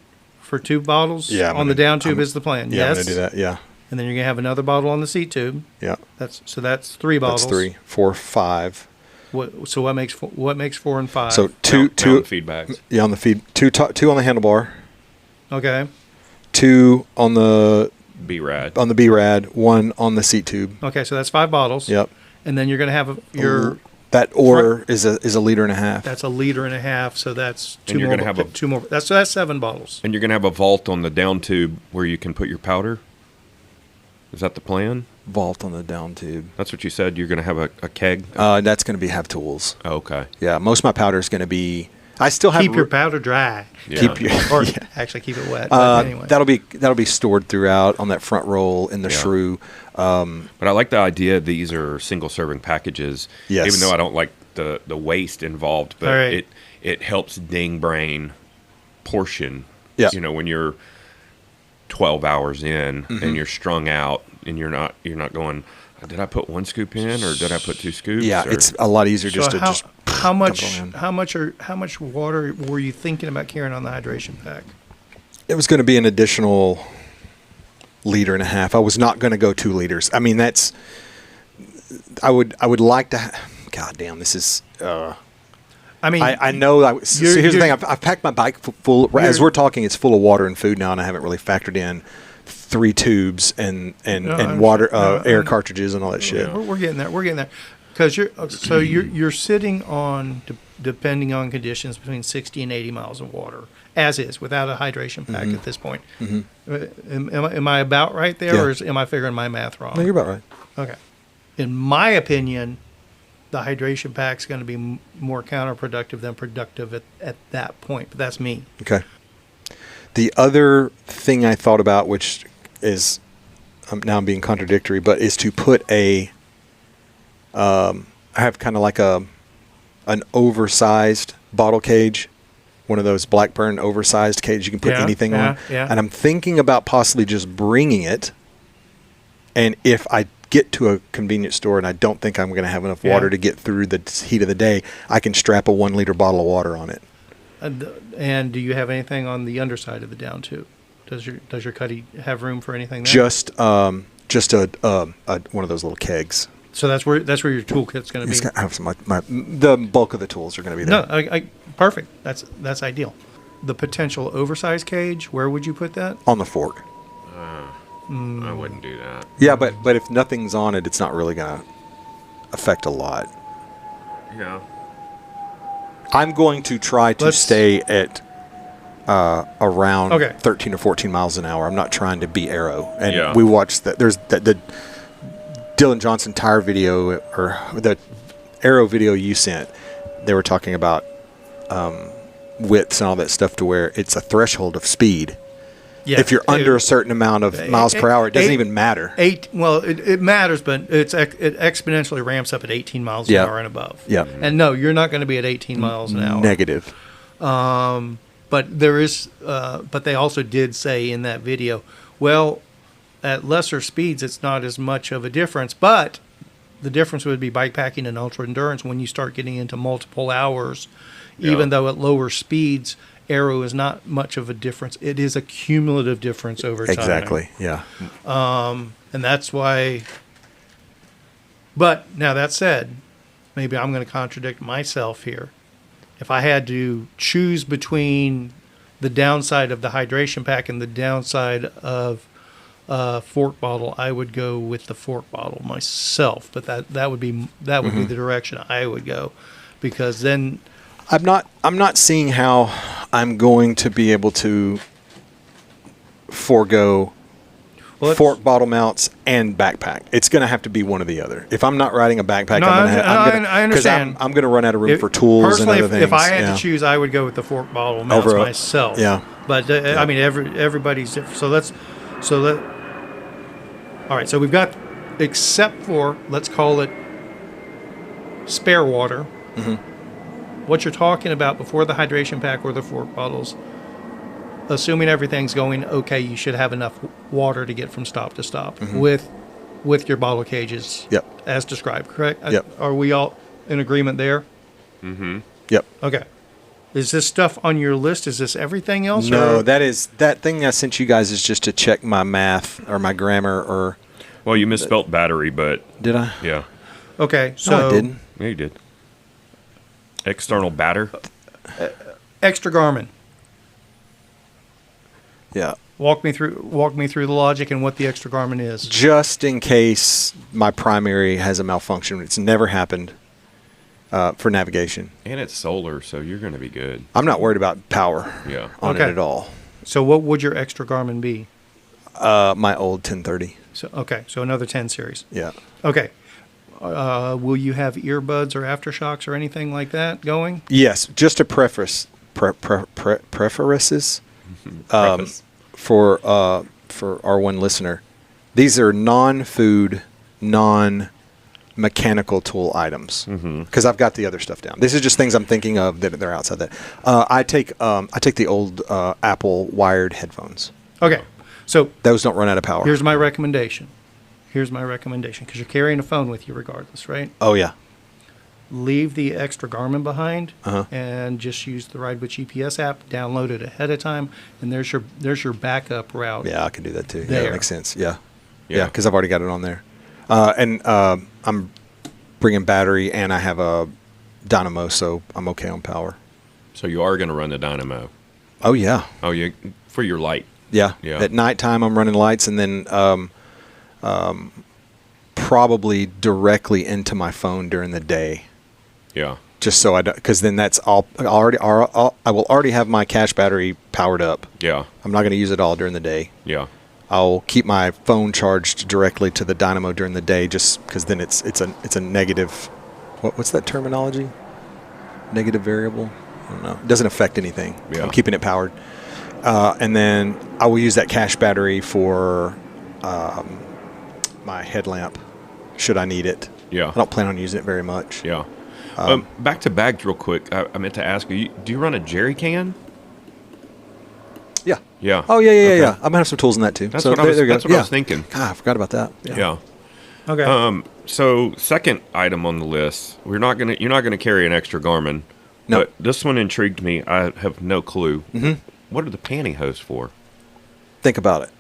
for 2 bottles Yeah, the down tube is the plan. Yeah, yes. I'm going to do that, yeah. And then you're going to have another bottle on the seat tube. Yeah. That's 3 bottles. That's 3, 4, 5. So what makes 4 and 5? So two feedbacks. Yeah, on the feed. Two on the handlebar. Okay. 2 on the B-RAD. On the B-RAD. 1 on the seat tube. Okay, so that's 5 bottles. Yep. And then you're going to have your that order is a liter and a half. That's a liter and a half. So that's And you're more. gonna have 2 more. That's 7 bottles. And you're going to have a vault on the down tube where you can put your powder? Is that the plan? Vault on the down tube. That's what you said. You're going to have a keg? That's going to have tools. Oh, okay. Yeah, most of my powder is going to be. I still have Keep your powder dry. Yeah. Or actually keep it wet. But anyway. That'll be stored throughout on that front roll in the shrew. But I like the idea these are single serving packages. Yes. Even though I don't like the waste involved, but right. it helps ding brain portion. Yeah. You know, when you're 12 hours in and you're strung out and you're not going, did I put 1 scoop in or did I put 2 scoops? Yeah, or, it's a lot easier how much water were you thinking about carrying on the hydration pack? It was going to be an additional liter and a half. I was not going to go 2 liters. I mean, I would like to. God damn, this is. I mean, I know. So here's the thing. I've packed my bike full. As we're talking, it's full of water and food now, and I haven't really factored in 3 tubes and water, air cartridges and all that shit. We're getting there. We're getting there. Because you're sitting on, depending on conditions, between 60 and 80 miles of water, as is, without a hydration pack at this point. Mm-hmm. Am I about right there, or am I figuring my math wrong? No, you're about right. Okay. In my opinion, the hydration pack's going to be more counterproductive than productive at that point. But that's me. Okay. The other thing I thought about, which is now I'm being contradictory, but is to put I have kind of like an oversized bottle cage, one of those Blackburn oversized cages you can put anything on. Yeah. And I'm thinking about possibly just bringing it. And if I get to a convenience store and I don't think I'm going to have enough water to get through the heat of the day, I can strap a 1 liter bottle of water on it. And do you have anything on the underside of the down tube? Does your cuddy have room for anything there? Just a one of those little kegs. So that's where your toolkit's going to be. I have the bulk of the tools are going to be there. No, perfect. That's ideal. The potential oversized cage, where would you put that? On the fork. I wouldn't do that. Yeah, but if nothing's on it, it's not really going to affect a lot. Yeah. I'm going to try to stay at around 13 or 14 miles an hour. I'm not trying to be aero. And we watched that. There's the Dylan Johnson tire video, or the aero video you sent. They were talking about widths and all that stuff, to where it's a threshold of speed. Yeah, if you're under a certain amount of miles per hour, it doesn't even matter. It matters, but it exponentially ramps up at 18 miles an hour and above. Yeah. And no, you're not going to be at 18 miles an hour. Negative. But there is, but they also did say in that video, well, at lesser speeds, it's not as much of a difference, but the difference would be bikepacking and ultra endurance when you start getting into multiple hours, even though at lower speeds, aero is not much of a difference. It is a cumulative difference over time. Exactly. Yeah. And that's why. But now that said, maybe I'm going to contradict myself here. If I had to choose between the downside of the hydration pack and the downside of fork bottle, I would go with the fork bottle myself. But that would be the direction I would go, because then I'm not seeing how I'm going to be able to forego fork bottle mounts and backpack. It's going to have to be one or the other. If I'm not riding a backpack, I understand. Because I'm going to run out of room for tools and other things. If I had to choose, I would go with the fork bottle mounts myself. Yeah. But I mean, everybody's different. All right. So we've got, except for, let's call it spare water. Mm-hmm. What you're talking about before the hydration pack or the fork bottles, assuming everything's going okay, you should have enough water to get from stop to stop with your bottle cages as described, correct? Yep. Are we all in agreement there? Mm-hmm. Yep. Okay. Is this stuff on your list? Is this everything else? No, or? that thing I sent you guys is just to check my math or my grammar or. Well, you misspelled battery, but Did I? yeah, Okay, so No, I didn't. yeah, you did. External batter. extra Garmin. Yeah. Walk me through the logic and what the extra Garmin is. Just in case my primary has a malfunction. It's never happened for navigation. And it's solar, so you're going to be good. I'm not worried about power Yeah. on Okay. it at all. So what would your extra Garmin be? My old 1030. So another 10 series. Yeah. Okay. Will you have earbuds or aftershocks or anything like that going? Yes. Just a prefaces Preface. for our one listener. These are non-food, non-mechanical tool items. Because I've got the other stuff down. This is just things I'm thinking of that they're outside that. I take the old Apple wired headphones. Okay. So Those don't run out of power. here's my recommendation. Because you're carrying a phone with you regardless, right? Oh yeah. Leave the extra Garmin behind Uh-huh. and just use the Ride with GPS app. Download it ahead of time, and there's your backup route. Yeah, I can do that too. Yeah, There. that makes sense. Yeah. Yeah. Yeah, because I've already got it on there. And I'm bringing battery, and I have a dynamo, so I'm okay on power. So you are going to run the dynamo. Oh yeah. Oh, you for your light. Yeah. Yeah. At nighttime, I'm running lights, and then probably directly into my phone during the day, Yeah. just so I don't, because then that's all. I will already have my cache battery powered up. Yeah. I'm not going to use it all during the day. Yeah. I'll keep my phone charged directly to the dynamo during the day, just because then it's a negative. What's that terminology? Negative variable. I don't know. It doesn't affect anything. Yeah. I'm keeping it powered, and then I will use that cache battery for my headlamp, should I need it. Yeah. I don't plan on using it very much. Yeah. Back to bags real quick. I meant to ask you, do you run a jerry can? Yeah. Yeah. Oh yeah. Okay. I'm gonna have some tools in that too. That's So what I was, there you go. that's what I Yeah. was thinking. God, I forgot about that. Yeah. Okay. So second item on the list, you're not gonna carry an extra Garmin. No. But this one intrigued me. I have no clue. Mm-hmm. What are the pantyhose for? Think about it.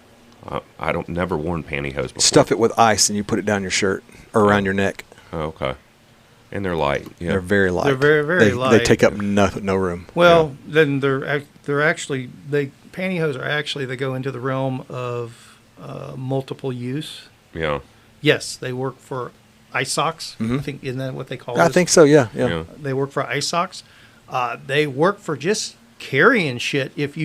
I don't never worn pantyhose before. Stuff it with ice, and you put it down your shirt or around your neck. Oh, okay. And they're light. Yeah. They're very light. They're very, very They light. take up no room. Well, then they're actually pantyhose are actually they go into the realm of multiple use. Yeah. Yes, they work for ice socks. I think isn't that what they call it? I think so. Yeah. Yeah. They work for ice socks. They work for just carrying shit. If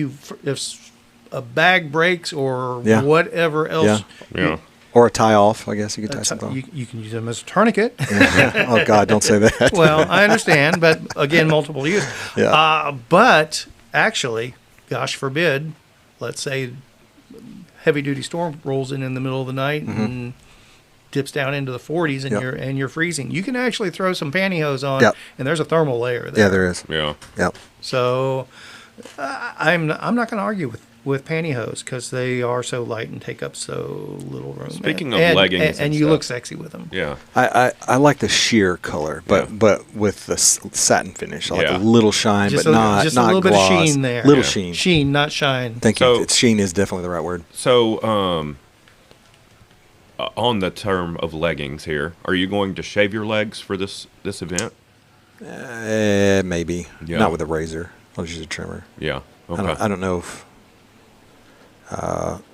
a bag breaks or Yeah. whatever else, Yeah. Or a tie off. I guess you could tie something off. you can use them as a tourniquet. Oh God, don't say that. Well, I understand, but again, multiple use. Yeah. But actually, gosh forbid, let's say heavy duty storm rolls in the middle of the night and dips down into the 40s and Yep. you're freezing. You can actually throw some pantyhose on, Yep. and there's a thermal layer there. Yeah, there is. Yeah. Yep. So I'm not going to argue with pantyhose because they are so light and take up so little room. Speaking of leggings and and you look stuff. sexy with them. Yeah. I like the sheer color, but Yeah. with the satin finish. I like Yeah. a little shine, Just but a not little bit of gloss. sheen there. Little Yeah. sheen. Sheen, not shine. Thank So- you. Sheen is definitely the right word. So, on the term of leggings here, are you going to shave your legs for this event? Maybe Yeah. not with a razor. I'll just use a trimmer. Yeah. Okay. I don't know if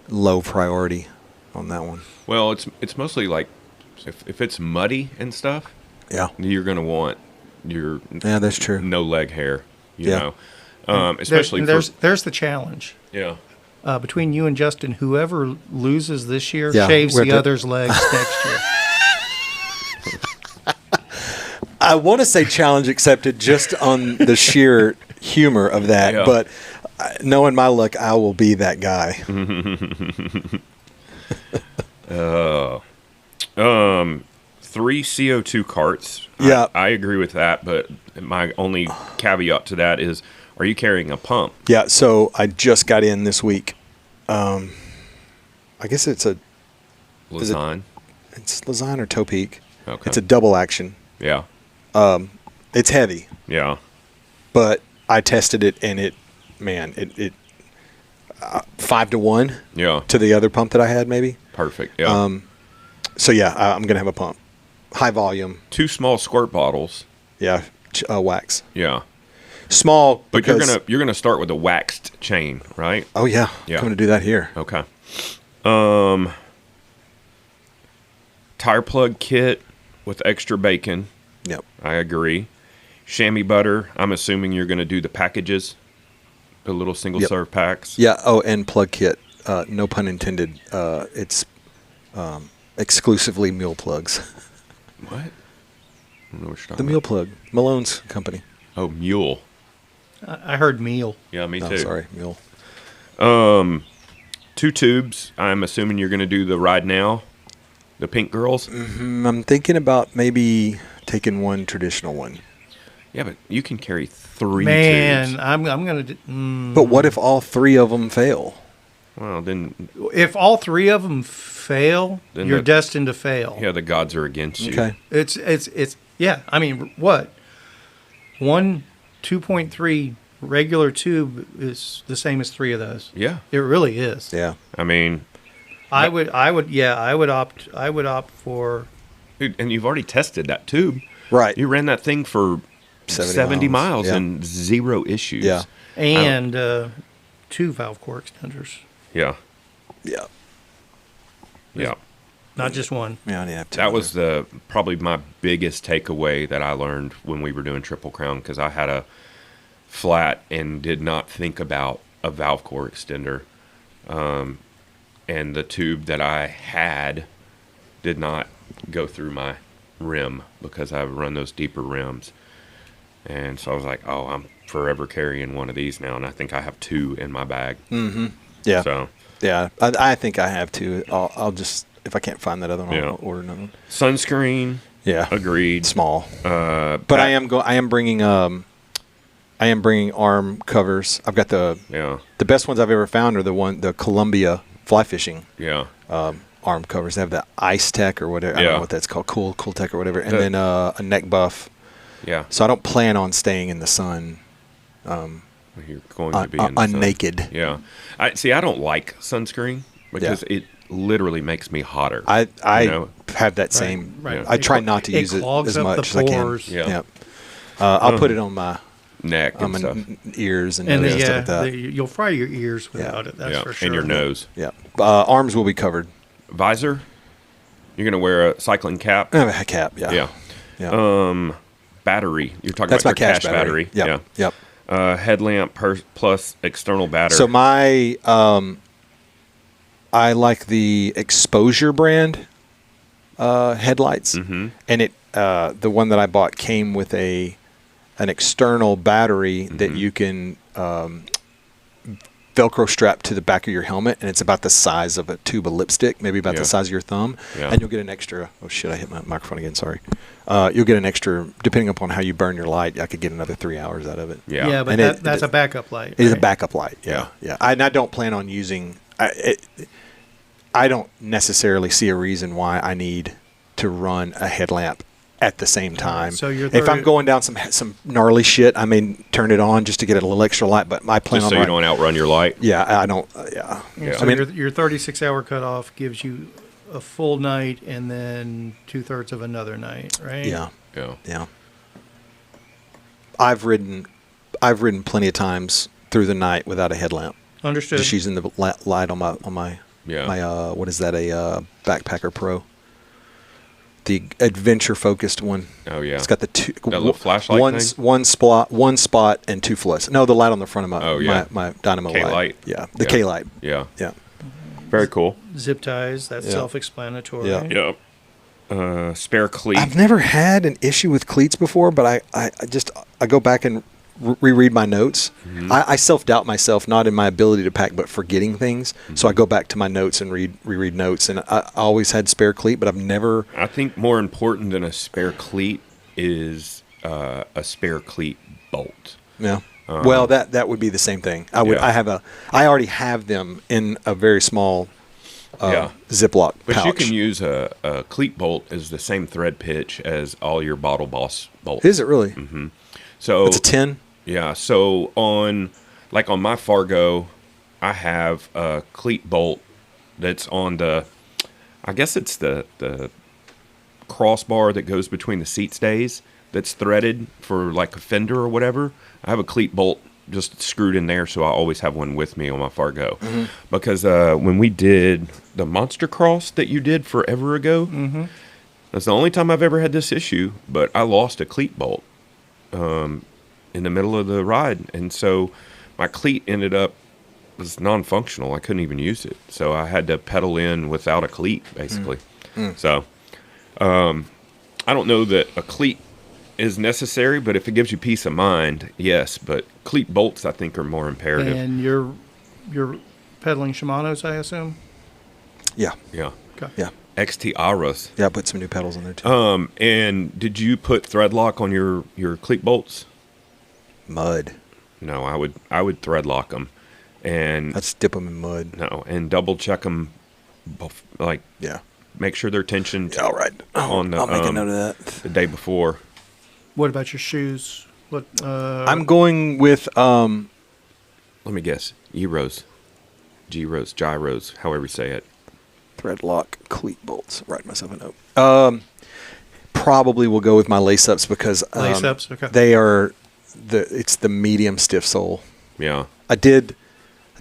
low priority on that one. Well, it's mostly like if it's muddy and stuff, Yeah. you're gonna want your Yeah, that's true. no leg hair. You Yeah. know, especially there's the challenge. yeah. Between you and Justin, whoever loses this year Yeah, shaves we're the at the- other's legs next year. I want to say challenge accepted just on the sheer humor of that, Yeah. but knowing my luck, I will be that guy. 3 CO2 carts. Yeah. I agree with that, but my only caveat to that is, are you carrying a pump? Yeah, so I just got in this week. I guess it's Lasagne? Lasagne or Toe Peak. Okay. It's a double action. Yeah. It's heavy, Yeah. but I tested it, and it 5-to-1 Yeah. to the other pump that I had, maybe. Perfect. Yeah. So yeah, I'm gonna have a pump, high volume. 2 small squirt bottles. Yeah, wax. Yeah. Small, But because, you're gonna start with a waxed chain, right? Oh yeah, Yeah. I'm gonna do that here. Okay. Tire plug kit with extra bacon. Yep. I agree. Chamois butter. I'm assuming you're going to do the packages, the little single Yep. serve packs. Yeah. Oh, and plug kit. No pun intended. It's exclusively mule plugs. What? I don't know what you're talking The mule about. plug, Malone's company. Oh, mule. I heard meal. Yeah, me Oh, too. sorry, mule. 2 tubes. I'm assuming you're going to do the Ride Now, the Pink Girls. I'm thinking about maybe taking one traditional one. Yeah, but you can carry 3 Man, tubes. I'm gonna. But what if all 3 of them fail? Well, then, If all 3 of them fail, Then you're the- Oh. destined to fail. yeah, the gods are against you. Okay. It's yeah. I mean, what? One 2.3 regular tube is the same as 3 of those. Yeah. It really is. Yeah. I mean, I would opt for. dude, and you've already tested that tube. Right. You ran that thing for 70 miles yeah. and 0 issues. Yeah. And 2 valve core extenders, Yeah. Yeah. Yeah. not just one. Yeah. I have to. That was probably my biggest takeaway that I learned when we were doing Triple Crown, because I had a flat and did not think about a valve core extender. And the tube that I had did not go through my rim because I run those deeper rims. And so I was like, oh, I'm forever carrying one of these now. And I think I have 2 in my bag. Yeah. So Yeah. I think I have to. I'll just, if I can't find that other one, Yeah. I'll order another one. sunscreen, Yeah. agreed. Small. But But I am bringing arm covers. I've got the best ones I've ever found are the Columbia fly fishing Yeah. arm covers. They have the Ice Tech or whatever. I don't Yeah. know what that's called. Cool Tech or whatever. And then a neck buff. Yeah. So I don't plan on staying in the sun You're going to be in the sun. unnaked. Yeah. I don't like sunscreen because it literally makes me hotter. I you know? have that same. Right. I try not to It use it clogs as up much the as I can. pores. Yeah. I'll put it on my Neck and stuff. ears and, And stuff like that. you'll fry your ears without it. That's Yeah. for sure. And your nose. Yeah. Arms will be covered. Visor. You're going to wear a cycling cap. I have a cap. Yeah. Yeah. Yeah. Battery. You're talking That's my about your cash cash battery. battery. Yep. Yeah. Yep. Headlamp plus external battery. So my I like the Exposure brand headlights, Mhm. and it the one that I bought came with an external battery that you can Velcro strap to the back of your helmet, and it's about the size of a tube of lipstick, maybe about Yeah. the size of your thumb, Yeah. and you'll get an extra. Oh shit! I hit my microphone again. Sorry. You'll get an extra, depending upon how you burn your light. I could get another 3 hours out of it. Yeah. Yeah, but And that's a backup light. It is a right? backup light. Yeah, yeah. I don't plan on using. I don't necessarily see a reason why I need to run a headlamp at the same time. So you're if I'm going down some gnarly shit, I may turn it on just to get a little extra light. But my plan Just on so you right- don't outrun your light. Yeah, I don't. Yeah. Yeah. So I mean, your 36-hour cutoff gives you a full night and then 2/3 of another night, right? yeah, Yeah. yeah. I've ridden plenty of times through the night without a headlamp. Understood. Just using the light on my Yeah. my what is that, a Backpacker Pro, the adventure focused one. Oh, yeah. It's got the two That little flashlight thing? one spot and 2 floodlights. No, the light on the front of my Oh, yeah. my dynamo K light. light. Yeah, the Yeah. K light. Yeah. Yeah. Very cool. Zip ties, that's Yeah. self-explanatory. Yeah. Yeah. Spare cleat. I've never had an issue with cleats before, but I go back and reread my notes. Mm-hmm. I self-doubt myself, not in my ability to pack, but forgetting things. So I Mm-hmm. go back to my notes and reread notes. And I always had spare cleat, but I've never. I think more important than a spare cleat is a spare cleat bolt. Yeah. Well, that would be the same thing. I would. Yeah. I already have them in a very small Yeah. Ziploc But pouch. you can use a cleat bolt as the same thread pitch as all your Bottle Boss bolts. Is it really? So It's a 10. Yeah. So on my Fargo, I have a cleat bolt that's on I guess it's the crossbar that goes between the seat stays that's threaded for like a fender or whatever. I have a cleat bolt just screwed in there, so I always have one with me on my Fargo. Because when we did the Monster Cross that you did forever ago, that's the only time I've ever had this issue, but I lost a cleat bolt in the middle of the ride. And so my cleat was non-functional. I couldn't even use it. So I had to pedal in without a cleat, basically. So I don't know that a cleat is necessary, but if it gives you peace of mind, yes. But cleat bolts, I think, are more imperative. And you're pedaling Shimano's, I assume? Yeah. Yeah. Okay. Yeah. XTRs. Yeah, I put some new pedals in there too. And did you put thread lock on your cleat bolts? Mud. No, I would thread lock them, and Let's dip them in mud. no, and double check them, Yeah. make sure they're tensioned. Yeah, all right. On the I'll make a note of that. the day before. What about your shoes? What? I'm going with Let me guess, gyros, however you say it. thread lock cleat bolts. Write myself a note. Probably will go with my lace ups because Lace ups, okay. they are it's the medium stiff sole. Yeah. I did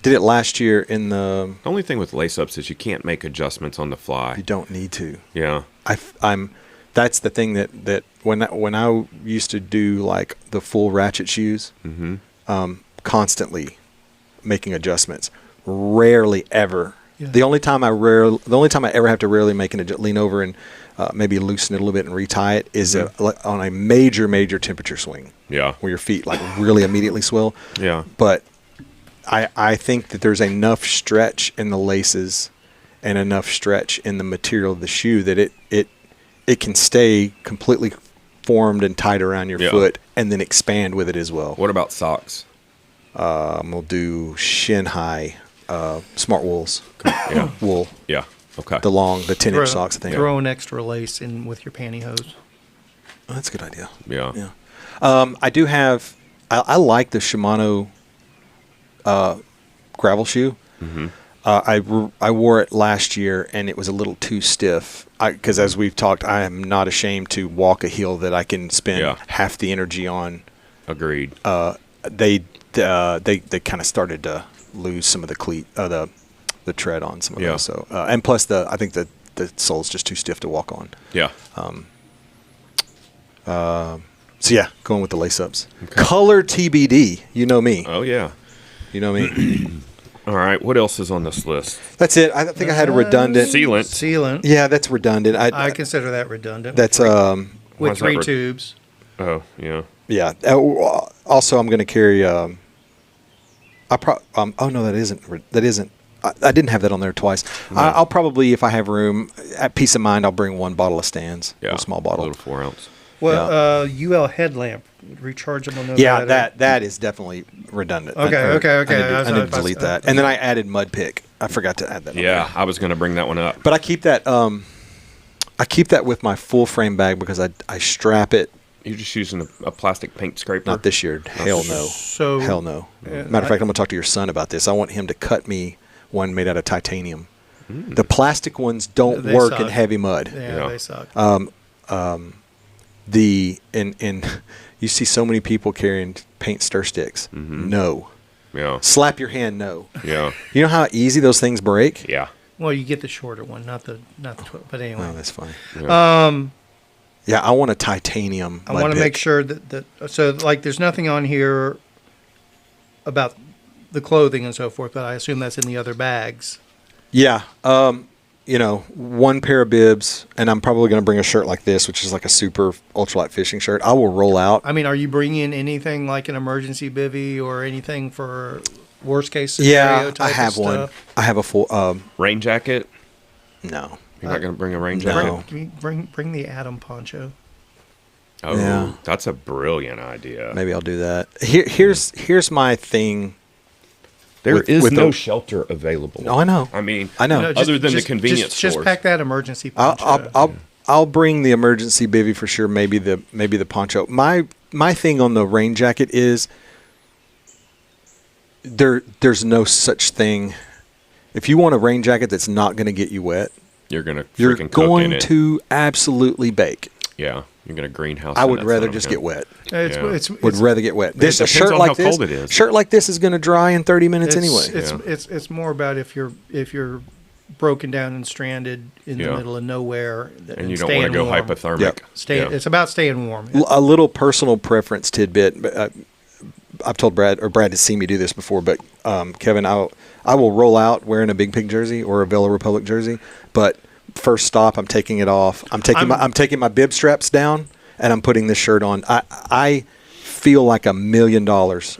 it last year in the. The only thing with lace ups is you can't make adjustments on the fly. You don't need to. Yeah. I'm. That's the thing that when I used to do like the full ratchet shoes, constantly making adjustments. Rarely ever. Yeah. The only time I ever have to rarely make lean over and maybe loosen it a little bit and retie it is on a major temperature swing. Yeah. Where your feet like really immediately swell. Yeah. But I think that there's enough stretch in the laces and enough stretch in the material of the shoe that it can stay completely formed and tight around your foot and then expand with it as well. What about socks? We'll do shin high smart wools. Yeah. Wool. Yeah. Okay. The 10-inch socks, I think. Throw an extra lace in with your pantyhose. Oh, that's a good idea. Yeah. Yeah. I do have. I like the Shimano gravel shoe. I wore it last year and it was a little too stiff. Because as we've talked, I am not ashamed to walk a hill that I can spend half the energy on. Agreed. They kind of started to lose some of the cleat, the tread on some of those. So and plus I think the sole's just too stiff to walk on. Yeah. So yeah, going with the lace ups. Okay. Color TBD. You know me. Oh yeah. You know me. All right. What else is on this list? That's it. I think I had a redundant sealant. Yeah, that's redundant. I consider that redundant. That's with three tubes. Oh yeah. Yeah. Also, I'm going to carry. Oh no, that isn't. I didn't have that on there twice. No. I'll probably, if I have room, at peace of mind, I'll bring one bottle of Stans. Yeah. A small bottle. A little 4 ounce. Well, UL headlamp, rechargeable. No yeah, battery. that is definitely redundant. Okay. I need to delete that. Okay. And then I added mud pick. I forgot to add that. Yeah, I was going to bring that one up. But I keep that. I keep that with my full frame bag because I strap it. You're just using a plastic paint scraper? Not this year. Hell no. Hell no. Matter of fact, I'm going to talk to your son about this. I want him to cut me one made out of titanium. The plastic ones don't work in heavy mud. Yeah, they suck. You see so many people carrying paint stir sticks. No. Yeah. Slap your hand. No. Yeah. You know how easy those things break? Yeah. Well, you get the shorter one, not the 12. But anyway. Oh, that's funny. Yeah. Yeah, I want a titanium. I want to make sure that so like there's nothing on here about the clothing and so forth, but I assume that's in the other bags. Yeah. One pair of bibs, and I'm probably going to bring a shirt like this, which is like a super ultralight fishing shirt. I will roll out. I mean, are you bringing anything like an emergency bivvy or anything for worst case scenario type I have of stuff? one. I have a full rain jacket? No. You're not going to bring a rain No. jacket? Bring the Atom poncho. Oh, Yeah. That's a brilliant idea. Maybe I'll do that. Here's my thing. There is with no the- shelter available. No, I know. I mean, I know. No, other than the convenience just stores. pack that emergency poncho. I'll bring the emergency bivvy for sure. Maybe the poncho. My thing on the rain jacket is there's no such thing. If you want a rain jacket that's not going to get you wet, You're going you're to going to absolutely bake. Yeah. You're going to greenhouse. I would rather just get wet. It's Would rather get wet. This a depends shirt on like how this. cold it is. Shirt like this is going to dry in 30 minutes anyway. It's more about if you're broken down and stranded in the middle of nowhere and you don't want to go warm. hypothermic. Yep. It's about staying warm. A little personal preference tidbit. I've told Brad has seen me do this before, but Kevin, I will roll out wearing a Big Pig jersey or a Velo Republic jersey, but first stop, I'm taking it off. I'm taking my bib straps down, and I'm putting this shirt on. I feel like $1 million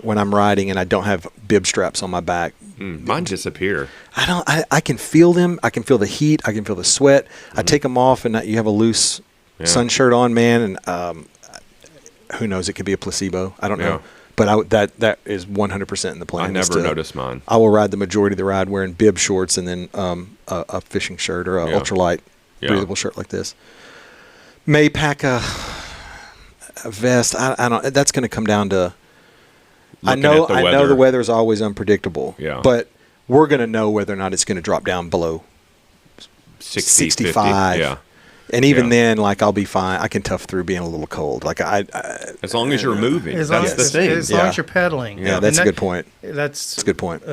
when I'm riding and I don't have bib straps on my back. Mine disappear. I can feel them. I can feel the heat. I can feel the sweat. I take them off, and you have a loose sun shirt on, man, and who knows? It could be a placebo. I don't know. But that is 100% in the plan. I never noticed mine. I will ride the majority of the ride wearing bib shorts and then a fishing shirt or a ultralight breathable shirt like this. May pack a vest. I don't. That's going to come down to. I know the weather is always unpredictable. Yeah. But we're going to know whether or not it's going to drop down below 65. 50. Yeah. And even then, like, I'll be fine. I can tough through being a little cold. Like as long as you're moving, that's the thing. As long as you're pedaling. Yeah, that's a good point. That's a good point.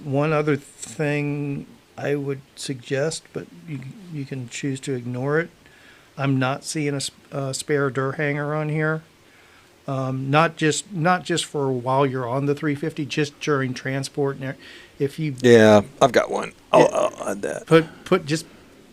One other thing I would suggest, but you can choose to ignore it. I'm not seeing a spare dirt hanger on here. Not just for while you're on the 350, just during transport. If you I've got one. I'll add that.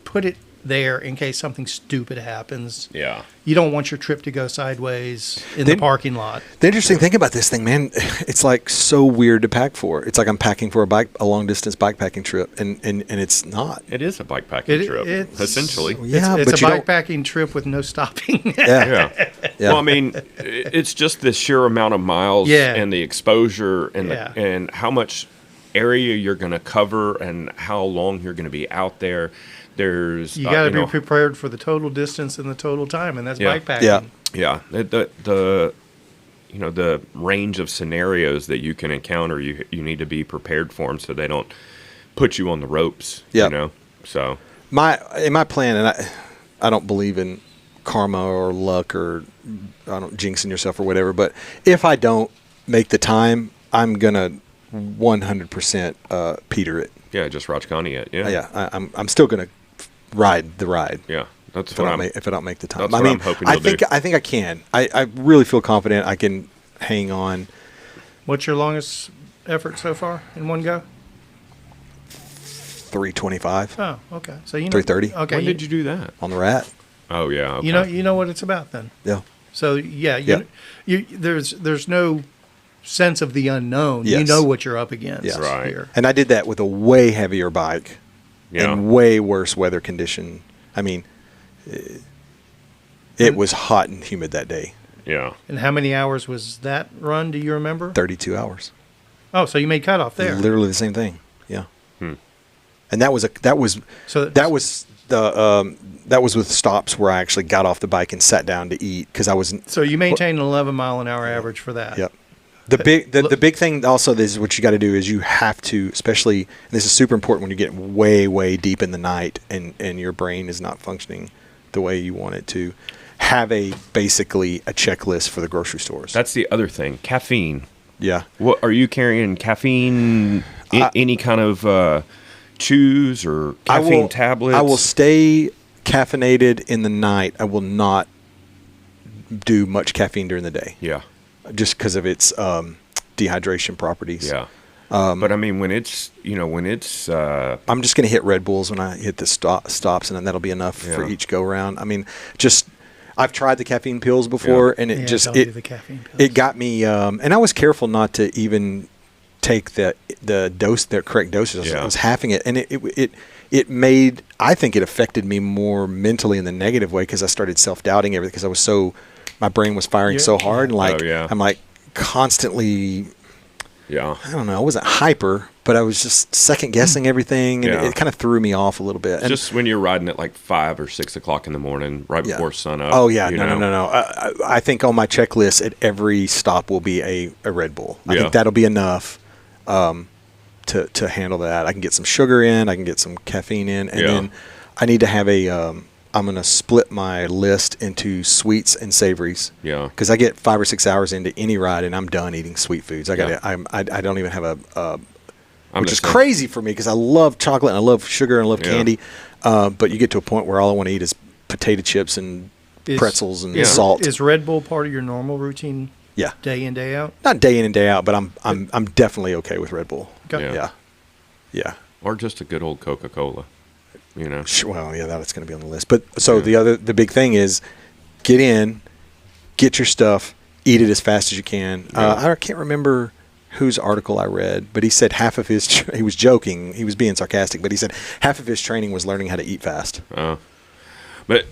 Put it there in case something stupid happens. Yeah. You don't want your trip to go sideways in the parking lot. The interesting thing about this thing, man, it's like so weird to pack for. It's like I'm packing for a long distance bikepacking trip, and it's not. It is a bikepacking trip, essentially. Yeah, it's a bikepacking trip with no stopping. Yeah. Well, I mean, it's just the sheer amount of miles and the exposure and how much area you're going to cover and how long you're going to be out there. You got to be prepared for the total distance and the total time, and that's bikepacking. Yeah. The range of scenarios that you can encounter, you need to be prepared for them so they don't put you on the ropes. Yeah. You know. So in my plan, and I don't believe in karma or luck or I don't jinxing yourself or whatever, but if I don't make the time, I'm gonna 100% peter it. Yeah, just Rajkani it. Yeah. Yeah, I'm still gonna ride the ride. Yeah, that's if I don't make the time. That's what I'm hoping you'll do. I think I can. I really feel confident I can hang on. What's your longest effort so far in one go? 325. Oh, okay. So 330. Okay. When did you do that? On the rat. Oh yeah. Okay. You know what it's about then. Yeah. So there's no sense of the unknown. Yes. You know what you're up against. Yes. Right. Here. And I did that with a way heavier bike. And way worse weather condition. I mean, it was hot and humid that day. Yeah. And how many hours was that run? Do you remember? 32 hours. Oh, so you made cutoff there. Literally the same thing. Yeah. And that was with stops where I actually got off the bike and sat down to eat because I was. So you maintained an 11 mile an hour average for that. Yep. The big thing also is what you got to do is you have to, especially, and this is super important when you get way, way deep in the night and your brain is not functioning the way you want it to, have basically a checklist for the grocery stores. That's the other thing. Caffeine. Yeah. What are you carrying? Caffeine? Any kind of chews or caffeine tablets? I will stay caffeinated in the night. I will not do much caffeine during the day. Yeah. Just because of its dehydration properties. Yeah. But I mean, when it's I'm just going to hit Red Bulls when I hit the stops, and then that'll be enough for each go round. I mean, I've tried the caffeine pills before, and it got me. And I was careful not to even take the correct dosage. I was halving it, and it made. I think it affected me more mentally in the negative way because I started self-doubting everything because I was my brain was firing so hard, and I'm like constantly. Yeah. I don't know. I wasn't hyper, but I was just second guessing everything, and it kind of threw me off a little bit. And just when you're riding at like 5 or 6 o'clock in the morning, right before sun up. Oh yeah, no. I think on my checklist at every stop will be a Red Bull. I think that'll be enough. to handle that. I can get some sugar in, I can get some caffeine in, and then I need to have I'm going to split my list into sweets and savories. Yeah. Because I get 5 or 6 hours into any ride and I'm done eating sweet foods. I don't even have which is crazy for me because I love chocolate and I love sugar and I love candy. But you get to a point where all I want to eat is potato chips and pretzels and salt. Is Red Bull part of your normal routine? Yeah. Day in, day out? Not day in and day out, but I'm definitely okay with Red Bull. Okay. Yeah. Or just a good old Coca-Cola. You know. Well, yeah, that's going to be on the list. But so the big thing is get your stuff, eat it as fast as you can. I can't remember whose article I read, but he said half of his he was joking, he was being sarcastic, but he said half of his training was learning how to eat fast. But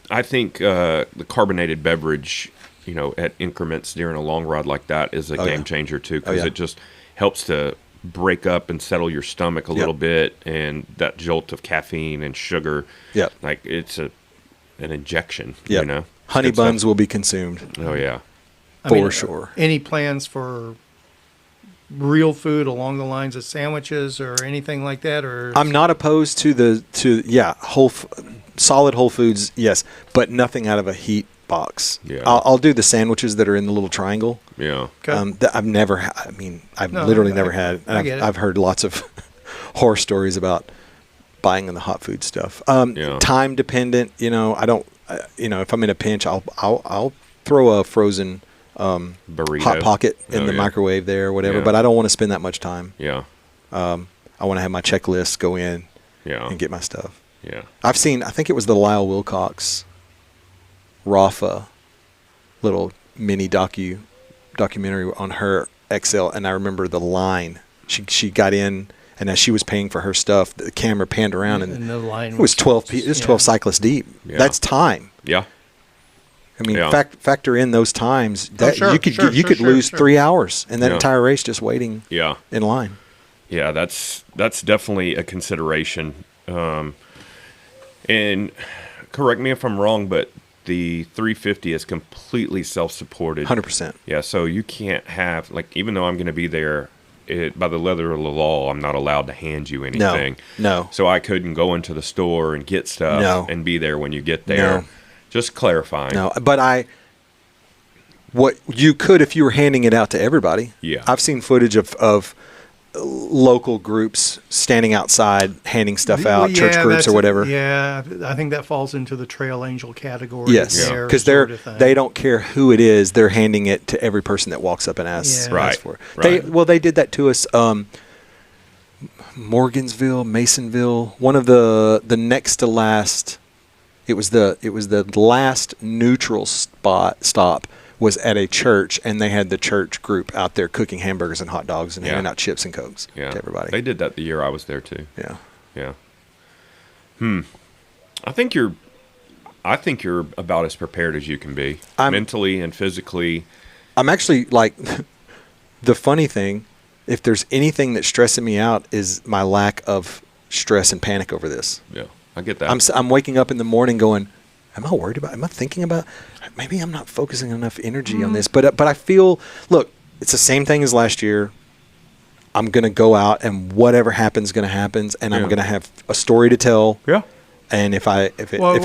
I think the carbonated beverage, at increments during a long ride like that is a game changer too, because it just helps to break up and settle your stomach a little bit, and that jolt of caffeine and sugar. Yeah, like it's an injection. Honey buns will be consumed. Oh yeah, for sure. Any plans for real food along the lines of sandwiches or anything like that? Or I'm not opposed to solid whole foods, yes, but nothing out of a heat box. Yeah, I'll do the sandwiches that are in the little triangle. Yeah, I've never. I've literally never had. I've heard lots of horror stories about buying in the hot food stuff. Time dependent. I don't. If I'm in a pinch, I'll throw a frozen burrito, hot pocket in the microwave there, or whatever. But I don't want to spend that much time. Yeah. I want to have my checklist, go in, and get my stuff. Yeah. I think it was the Lyle Wilcox Rafa little mini documentary on her XL, and I remember the line. She got in, and as she was paying for her stuff, the camera panned around, and the line it was 12 cyclists deep. Yeah. That's time. Yeah. I mean, factor in those times. You could lose 3 hours in that entire race just waiting in line. Yeah, that's definitely a consideration. And correct me if I'm wrong, but the 350 is completely self-supported. 100%. Yeah, so you can't have, even though I'm going to be there, by the letter of the law, I'm not allowed to hand you anything. No. So I couldn't go into the store and get stuff and be there when you get there. No. Just clarifying. No, but what you could if you were handing it out to everybody. Yeah. I've seen footage of local groups standing outside handing stuff out, church groups or whatever. Yeah, I think that falls into the Trail Angel category. Yes, because they don't care who it is. They're handing it to every person that walks up and asks for it. Right. They did that to us. Morgansville, Masonville, one of the next to last. It was the last neutral stop was at a church, and they had the church group out there cooking hamburgers and hot dogs and handing out chips and Cokes to everybody. They did that the year I was there too. Yeah. I think you're about as prepared as you can be, mentally and physically. I'm actually the funny thing, if there's anything that's stressing me out, is my lack of stress and panic over this. Yeah, I get that. I'm waking up in the morning going, am I thinking about, maybe I'm not focusing enough energy on this, but I feel, look, it's the same thing as last year. I'm going to go out and whatever happens, going to happen, and I'm going to have a story to tell. Yeah. And if I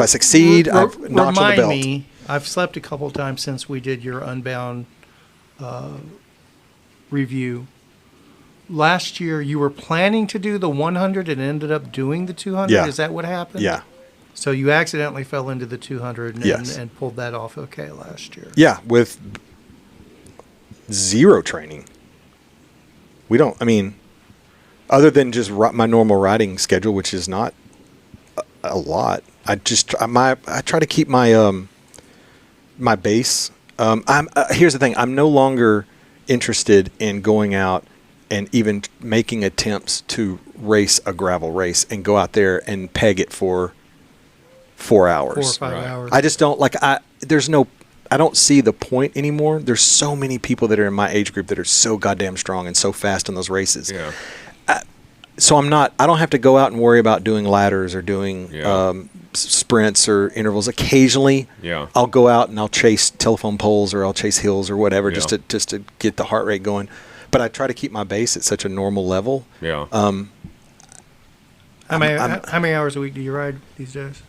succeed, I've notched on the belt. Remind me, I've slept a couple of times since we did your Unbound review. Last year, you were planning to do the 100 and ended up doing the 200. Yeah. Is that what happened? Yeah. So you accidentally fell into the 200 and pulled that off okay last year. Yeah, with zero training. Other than just my normal riding schedule, which is not a lot. I try to keep my my base. Here's the thing. I'm no longer interested in going out and even making attempts to race a gravel race and go out there and peg it for 4 hours. 4 or 5 hours. I just don't I don't see the point anymore. There's so many people that are in my age group that are so goddamn strong and so fast in those races. Yeah. So I don't have to go out and worry about doing ladders or doing sprints or intervals. Occasionally, I'll go out and I'll chase telephone poles or I'll chase hills or whatever just to get the heart rate going. but I try to keep my base at such a normal level. Yeah. How many hours a week do you ride these days?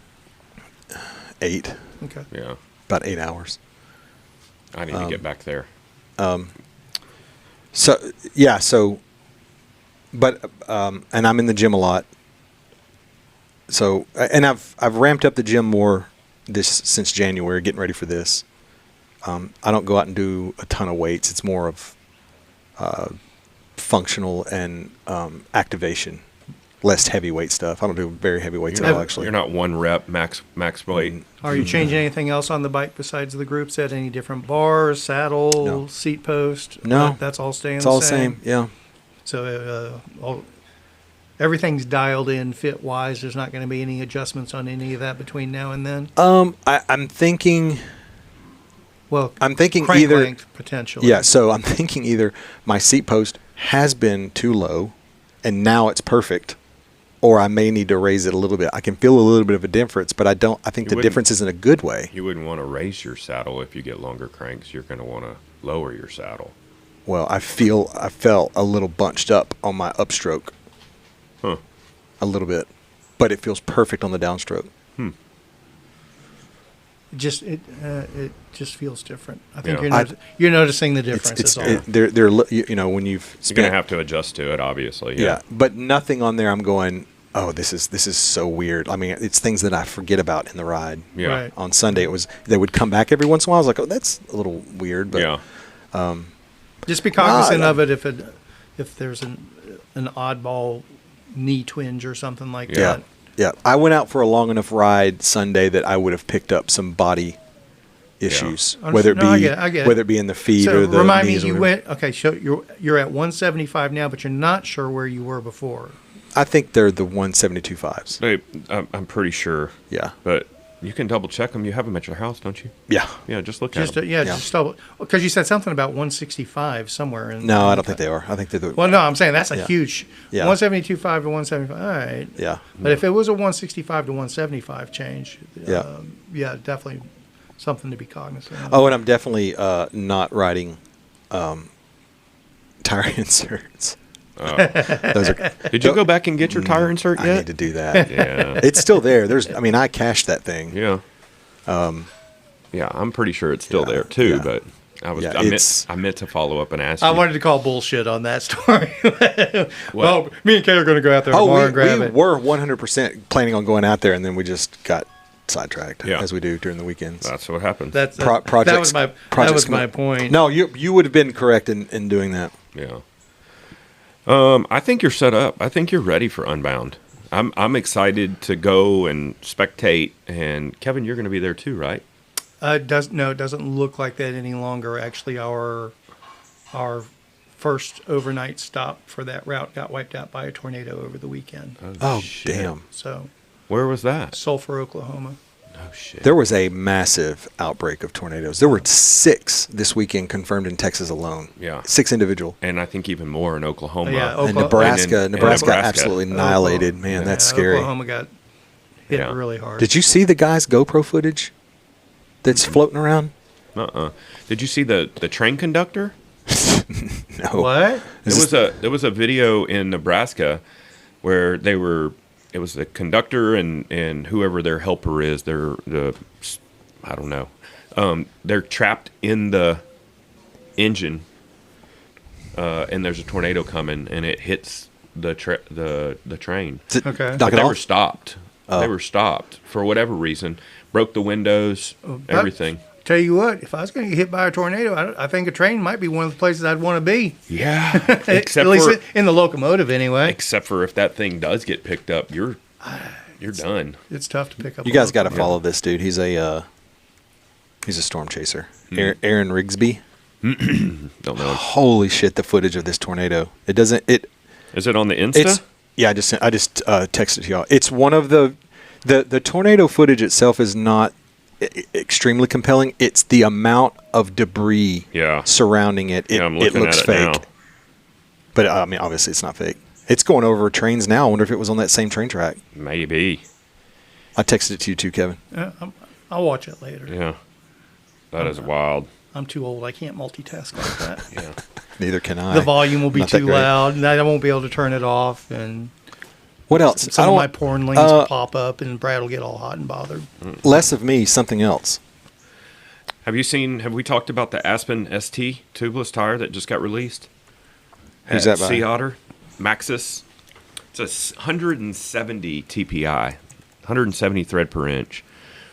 8. Okay. Yeah. About 8 hours. I need to get back there. But and I'm in the gym a lot. So, and I've ramped up the gym more since January, getting ready for this. I don't go out and do a ton of weights. It's more of functional and activation, less heavyweight stuff. I don't do very heavy weights at all, actually. You're not one rep max weight. Are you changing anything else on the bike besides the group set? Any different bars, saddle, seat post? No. That's all staying It's the all same? the same, yeah. So everything's dialed in fit-wise. There's not going to be any adjustments on any of that between now and then? I'm thinking crank either length, potentially. Yeah, so I'm thinking either my seat post has been too low and now it's perfect, or I may need to raise it a little bit. I can feel a little bit of a difference, but I think the difference is in a good way. You wouldn't want to raise your saddle if you get longer cranks. You're going to want to lower your saddle. Well, I felt a little bunched up on my upstroke. Huh. A little bit. But it feels perfect on the downstroke. It just feels different. I think Yeah. you're noticing the difference. They're when you've You're going to have to adjust to it, obviously. Yeah, but nothing on there I'm going, oh, this is so weird. I mean, it's things that I forget about in the ride. Yeah. Right. On Sunday, they would come back every once in a while. I was like, oh, that's a little weird. But Yeah. Just be cognizant of it if there's an oddball knee twinge or something like that. Yeah. I went out for a long enough ride Sunday that I would have picked up some body issues, whether it be I get it. whether it be in the feet So or the remind me, knees. you went So you're at 175 now, but you're not sure where you were before. I think they're the 172.5s. Hey, I'm pretty sure. Yeah. But you can double check them. You have them at your house, don't you? Yeah. Yeah, just look at them. Just double, because you said something about 165 somewhere. No, I don't think they are. I think they're the. Well, no, I'm saying that's a huge 172.5 to 175. All right. Yeah. But if it was a 165 to 175 change, definitely something to be cognizant of. Oh, and I'm definitely not riding tire inserts. Those are, Did you go back and get your tire insert yet? I need to do that. Yeah. It's still there. I cached that thing. Yeah. Yeah, I'm pretty sure it's still there too, but I meant to follow up and ask you. I wanted to call bullshit on that story. Well, me and Kay are going to go out there tomorrow and grab it. We were 100% planning on going out there, and then we just got sidetracked, as we do during the weekends. That's what happened. That was my point. No, you would have been correct in doing that. Yeah. I think you're set up. I think you're ready for Unbound. I'm excited to go and spectate. And Kevin, you're going to be there too, right? It doesn't look like that any longer. Actually, our first overnight stop for that route got wiped out by a tornado over the weekend. Oh damn! So, where was that? Sulphur, Oklahoma. Oh shit! There was a massive outbreak of tornadoes. There were 6 this weekend confirmed in Texas alone. Yeah, 6 individual, and I think even more in Oklahoma. Yeah, and Nebraska. Nebraska absolutely annihilated. Man, that's scary. Oklahoma got hit really hard. Did you see the guy's GoPro footage that's floating around? Did you see the train conductor? No. What? There was a video in Nebraska where it was the conductor and whoever their helper is. I don't know. They're trapped in the engine, and there's a tornado coming, and it hits the train. Okay. But they were stopped. They were stopped for whatever reason. Broke the windows, everything. Tell you what, if I was going to get hit by a tornado, I think a train might be one of the places I'd want to be. Yeah, at least in the locomotive, anyway. Except for if that thing does get picked up, you're done. It's tough to pick up. You guys got to follow this dude. He's a storm chaser. Aaron Rigsby. Don't know. Holy shit! The footage of this tornado. It doesn't. Is it on the Insta? I just texted it to y'all. It's one of the tornado footage itself is not extremely compelling. It's the amount of debris surrounding it. It looks fake. Now. But I mean, obviously, it's not fake. It's going over trains now. I wonder if it was on that same train track. Maybe. I texted it to you too, Kevin. I'll watch it later. Yeah. That is wild. I'm too old. I can't multitask like that. Yeah. Neither can I. The volume will be Not that too great. loud, and I won't be able to turn it off. And What else? some of my porn links will pop up, and Brad will get all hot and bothered. Less of me, something else. Have we talked about the Aspen ST tubeless tire that just got released? Who's At that by? Sea Otter, Maxxis. It's a 170 TPI, 170 thread per inch.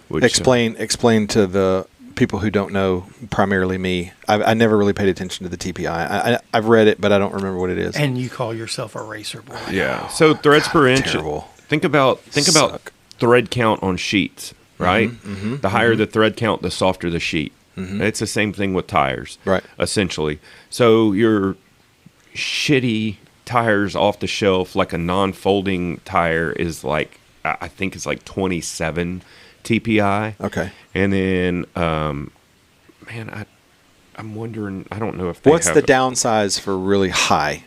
Which, Explain to the people who don't know, primarily me. I never really paid attention to the TPI. I've read it, but I don't remember what it is. And you call yourself a racer boy. Yeah. So threads per inch. terrible. Think about Suck. thread count on sheets, right? The higher the thread count, the softer the sheet. It's the same thing with tires, Right. essentially. So your shitty tires off the shelf, like a non-folding tire, is like, I think it's like 27 TPI. Okay. And then, man, I'm wondering. I don't know if they What's have the downsize for really high?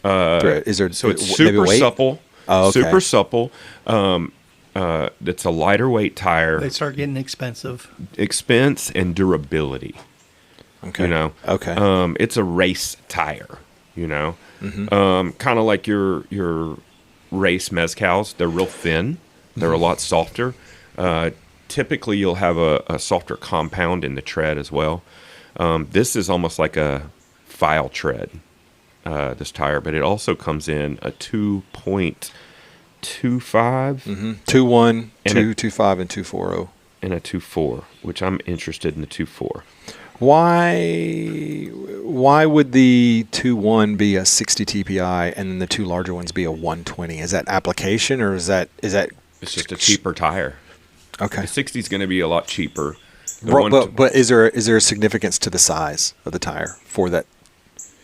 Thread? Is there So it's maybe super weight? supple. Oh, okay. Super supple. It's a lighter weight tire. They start getting expensive. Expense and durability. Okay. You know. Okay. It's a race tire. You know. Kind of like your race mezcals. They're real thin. They're a lot softer. Typically, you'll have a softer compound in the tread as well. This is almost like a file tread, this tire, but it also comes in a 2.25 2.1, 2.25, and 2.40. and a 2.4, which I'm interested in the 2.4. Why would the 2.1 be a 60 TPI and then the two larger ones be a 120? Is that application or is that It's just a cheaper tire. okay? The 60 is going to be a lot cheaper. The But is there a significance to the size of the tire for that?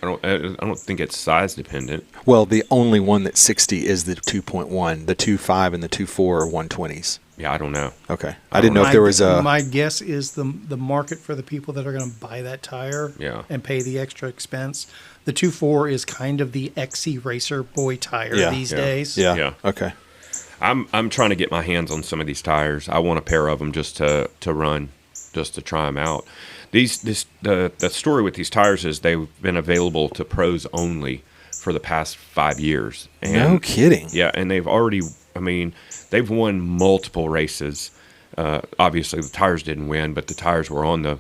I don't think it's size dependent. Well, the only one that's 60 is the 2.1. The 2.5 and the 2.4 are 120s. Yeah, I don't know. Okay, I didn't know if there was a. My guess is the market for the people that are going to buy that tire and pay the extra expense. The 2.4 is kind of the XC racer boy tire these days. Yeah. Okay. I'm trying to get my hands on some of these tires. I want a pair of them just to run, just to try them out. The story with these tires is they've been available to pros only for the past 5 years. And, No kidding. Yeah, and they've won multiple races. Obviously, the tires didn't win, but the tires were on the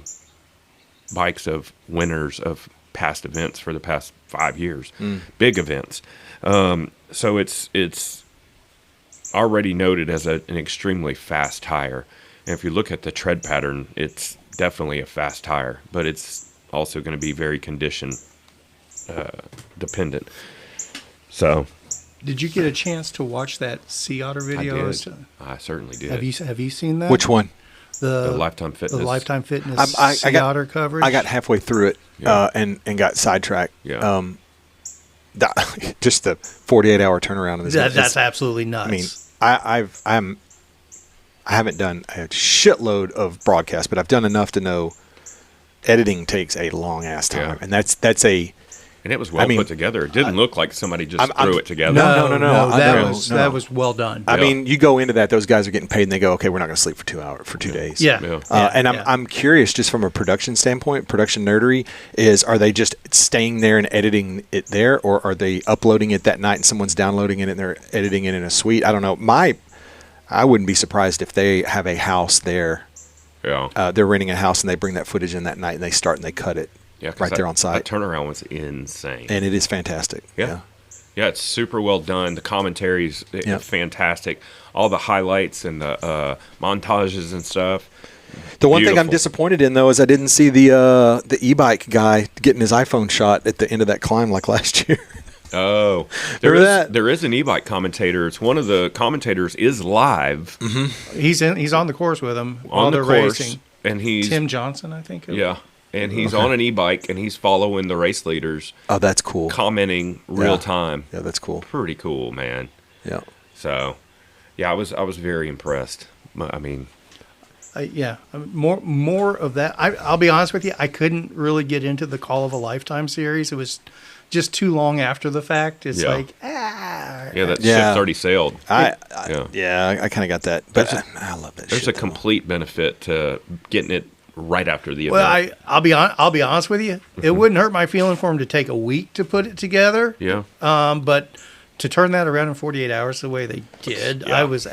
bikes of winners of past events for the past 5 years, big events. So it's already noted as an extremely fast tire. And if you look at the tread pattern, it's definitely a fast tire, but it's also going to be very condition dependent. So, Did you get a chance to watch that Sea Otter video? I certainly did. Have you seen that? Which one? The Lifetime Fitness. The Lifetime Fitness Sea Otter coverage. I got halfway through it and got sidetracked. Yeah. Just the 48-hour turnaround. That's absolutely nuts. I mean, I haven't done a shitload of broadcasts, but I've done enough to know editing takes a long ass time, and that's a. And it was put together. It didn't look like somebody just threw it together. No. That was well done. I mean, you go into that; those guys are getting paid, and they go, "Okay, we're not going to sleep for 2 hours for 2 days." Yeah. I'm curious, just from a production standpoint, production nerdery, are they just staying there and editing it there, or are they uploading it that night and someone's downloading it and they're editing it in a suite? I don't know. I wouldn't be surprised if they have a house there. Yeah. They're renting a house and they bring that footage in that night and they start and they cut it right there on site. That turnaround was insane. And it is fantastic. Yeah, it's super well done. The commentary's fantastic. All the highlights and the montages and stuff. The one thing I'm disappointed in, though, is I didn't see the e-bike guy getting his iPhone shot at the end of that climb like last year. Oh, there is an e-bike commentator. It's one of the commentators is live. Mm-hmm. He's on the course with him on the course, racing. And he's Tim Johnson, I think. And he's on an e-bike and he's following the race leaders. Oh, that's cool. Commenting real time. Yeah, that's cool. Pretty cool, man. Yeah. So, I was very impressed. I mean. More of that. I'll be honest with you. I couldn't really get into the Call of a Lifetime series. It was just too long after the fact. It's that ship's already sailed. I kind of got that, but I love that. There's a complete benefit to getting it right after the Well, event. I'll be honest with you. It wouldn't hurt my feeling for him to take a week to put it together. Yeah. But to turn that around in 48 hours the way they did, Yeah. I was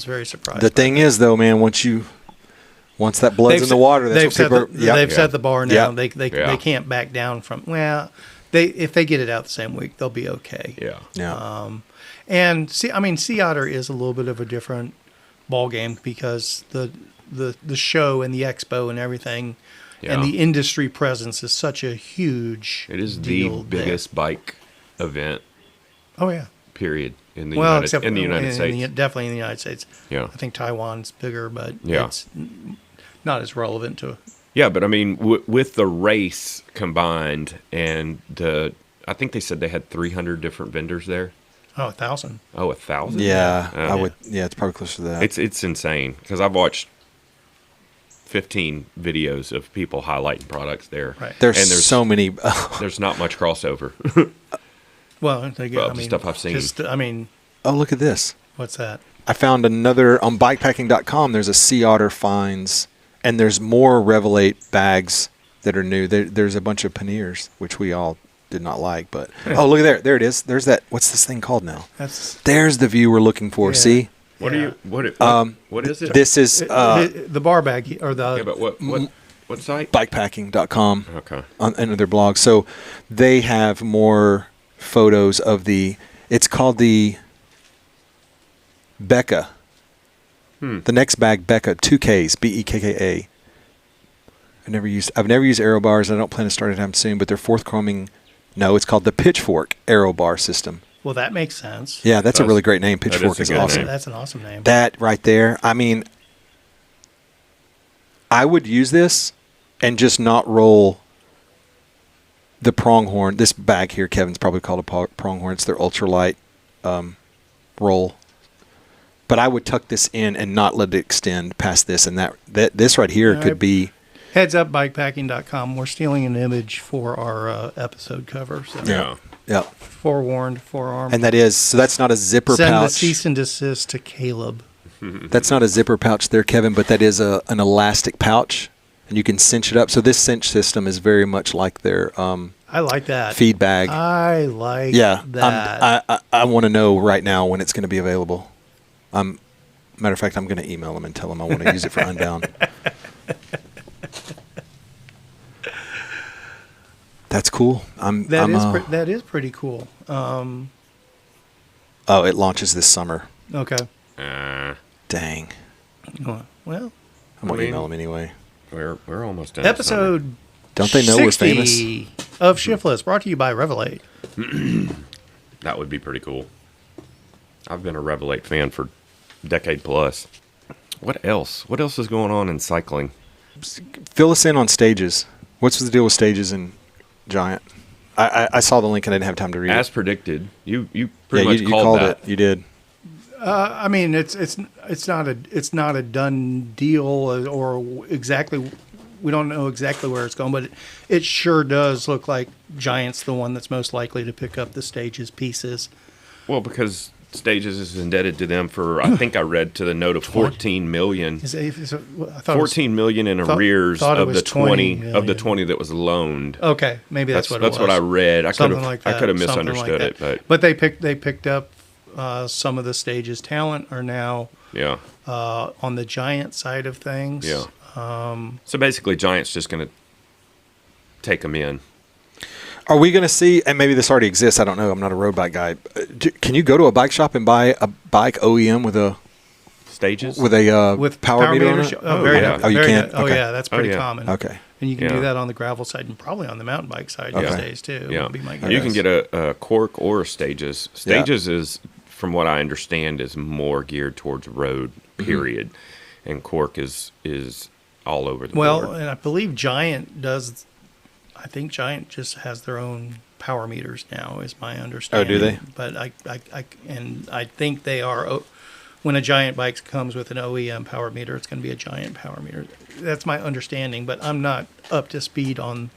very surprised. The thing is, though, man, once that blood's in the water, that's what people they've set the bar now. Yep. They can't back down from. Well, if they get it out the same week, they'll be okay. Yeah. And Sea Otter is a little bit of a different ball game because the show and the expo and everything, and the industry presence is such a huge. It is deal the biggest bike event. Oh yeah. Period in the Well, United except in the United States. Definitely in the United States. Yeah. I think Taiwan's bigger, but Yeah. it's not as relevant to. Yeah, but I mean, with the race combined and I think they said they had 300 different vendors there. Oh, 1,000. Oh, 1,000. Yeah, Oh. I would. Yeah, it's probably closer to that. It's insane because I've watched 15 videos of people highlighting products there. Right. There's and so many. There's not much crossover. Well, the stuff I've seen. Oh, look at this. What's that? I found another on bikepacking.com. There's a Sea Otter finds, and there's more Revelate bags that are new. There's a bunch of panniers, which we all did not like. But oh, look at there. There it is. There's that. What's this thing called now? There's the view we're looking for. Yeah. See? What is it? This is the bar bag or the. Yeah, but what site? bikepacking.com. Okay. On their blog. So they have more photos of it's called the Becca. The next bag, Becca, 2Ks, Bekka. I've never used aero bars. I don't plan to start it anytime soon, but they're forthcoming. No, it's called the Pitchfork Aero Bar System. Well, that makes sense. Yeah, that's a really great name. Pitchfork is awesome. That's an awesome name. That right there. I mean, I would use this and just not roll the pronghorn. This bag here, Kevin's probably called a pronghorn. It's their ultralight roll. But I would tuck this in and not let it extend past this. And that this right here could be. Heads up, bikepacking.com. We're stealing an image for our episode cover. So. Yeah. Yeah. Forewarned, forearmed. And that's not a zipper Send pouch. the cease and desist to Caleb. That's not a zipper pouch there, Kevin, but that is an elastic pouch, and you can cinch it up. So this cinch system is very much like their I like that feed bag. I like that. I want to know right now when it's going to be available. Matter of fact, I'm going to email them and tell them I want to use it for Unbound. That's cool. That is pretty cool. Oh, it launches this summer. Okay. Dang. Well, I'm going to email them anyway. We're almost done. episode. Don't they know we're 60 famous? Of ShiftLess, brought to you by Revelate. That would be pretty cool. I've been a Revelate fan for a decade plus. What else? What else is going on in cycling? Fill us in on stages. What's the deal with stages and Giant? I saw the link and I didn't have time to read it. As predicted, you pretty much you called that. it. You did. I mean, it's not a done deal or exactly. We don't know exactly where it's going, but it sure does look like Giant's the one that's most likely to pick up the stages pieces. Well, because Stages is indebted to them for, I think I read to the note of 14 million. $14 million in arrears of the 20 of the 20 that was loaned. Okay, maybe that's what it was. That's what I read. I could have Something misunderstood like it, but they picked up some of the Stages talent are now on the Giant side of things. Yeah. So basically, Giant's just going to take them in. Are we going to see, and maybe this already exists, I don't know, I'm not a road bike guy. Can you go to a bike shop and buy a bike OEM with a Stages? With power meter on it? You can? Oh, okay. yeah, that's pretty common. Okay. And you can do that on the gravel side and probably on the mountain bike side these days, too. Yeah. Would be my guess. You can get a Cork or a Stages. Stages is, from what I understand, is more geared towards road, period. And Cork is all over the board. Well, and I believe Giant does. I think Giant just has their own power meters now, is my understanding. Oh, do they? But I think they are. When a Giant bike comes with an OEM power meter, it's going to be a Giant power meter. That's my understanding, but I'm not up to speed on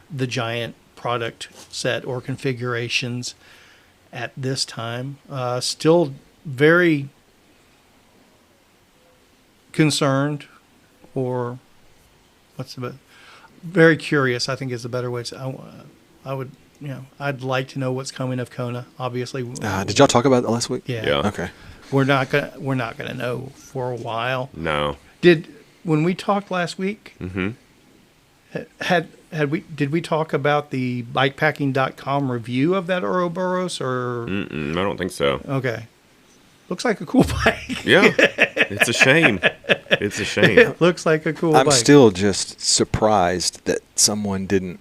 the Giant product set or configurations at this time. Still very concerned or very curious, I think is the better way to, I would, I'd like to know what's coming of Kona. Obviously. Did y'all talk about that last week? Yeah. Okay. We're not gonna know for a while. No. When we talked last week, did we talk about the bikepacking.com review of that Ouroboros or? I don't think so. Okay. Looks like a cool bike. Yeah. It's a shame. It's a shame. It looks like a cool bike. I'm still just surprised that someone didn't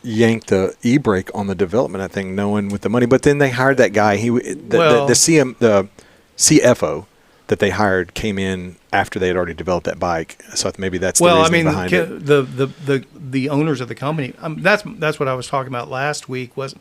yank the e-brake on the development, I think, knowing with the money. But then they hired that guy. The CFO that they hired came in after they had already developed that bike. So maybe that's the reasoning behind it. The owners of the company. That's what I was talking about last week. Was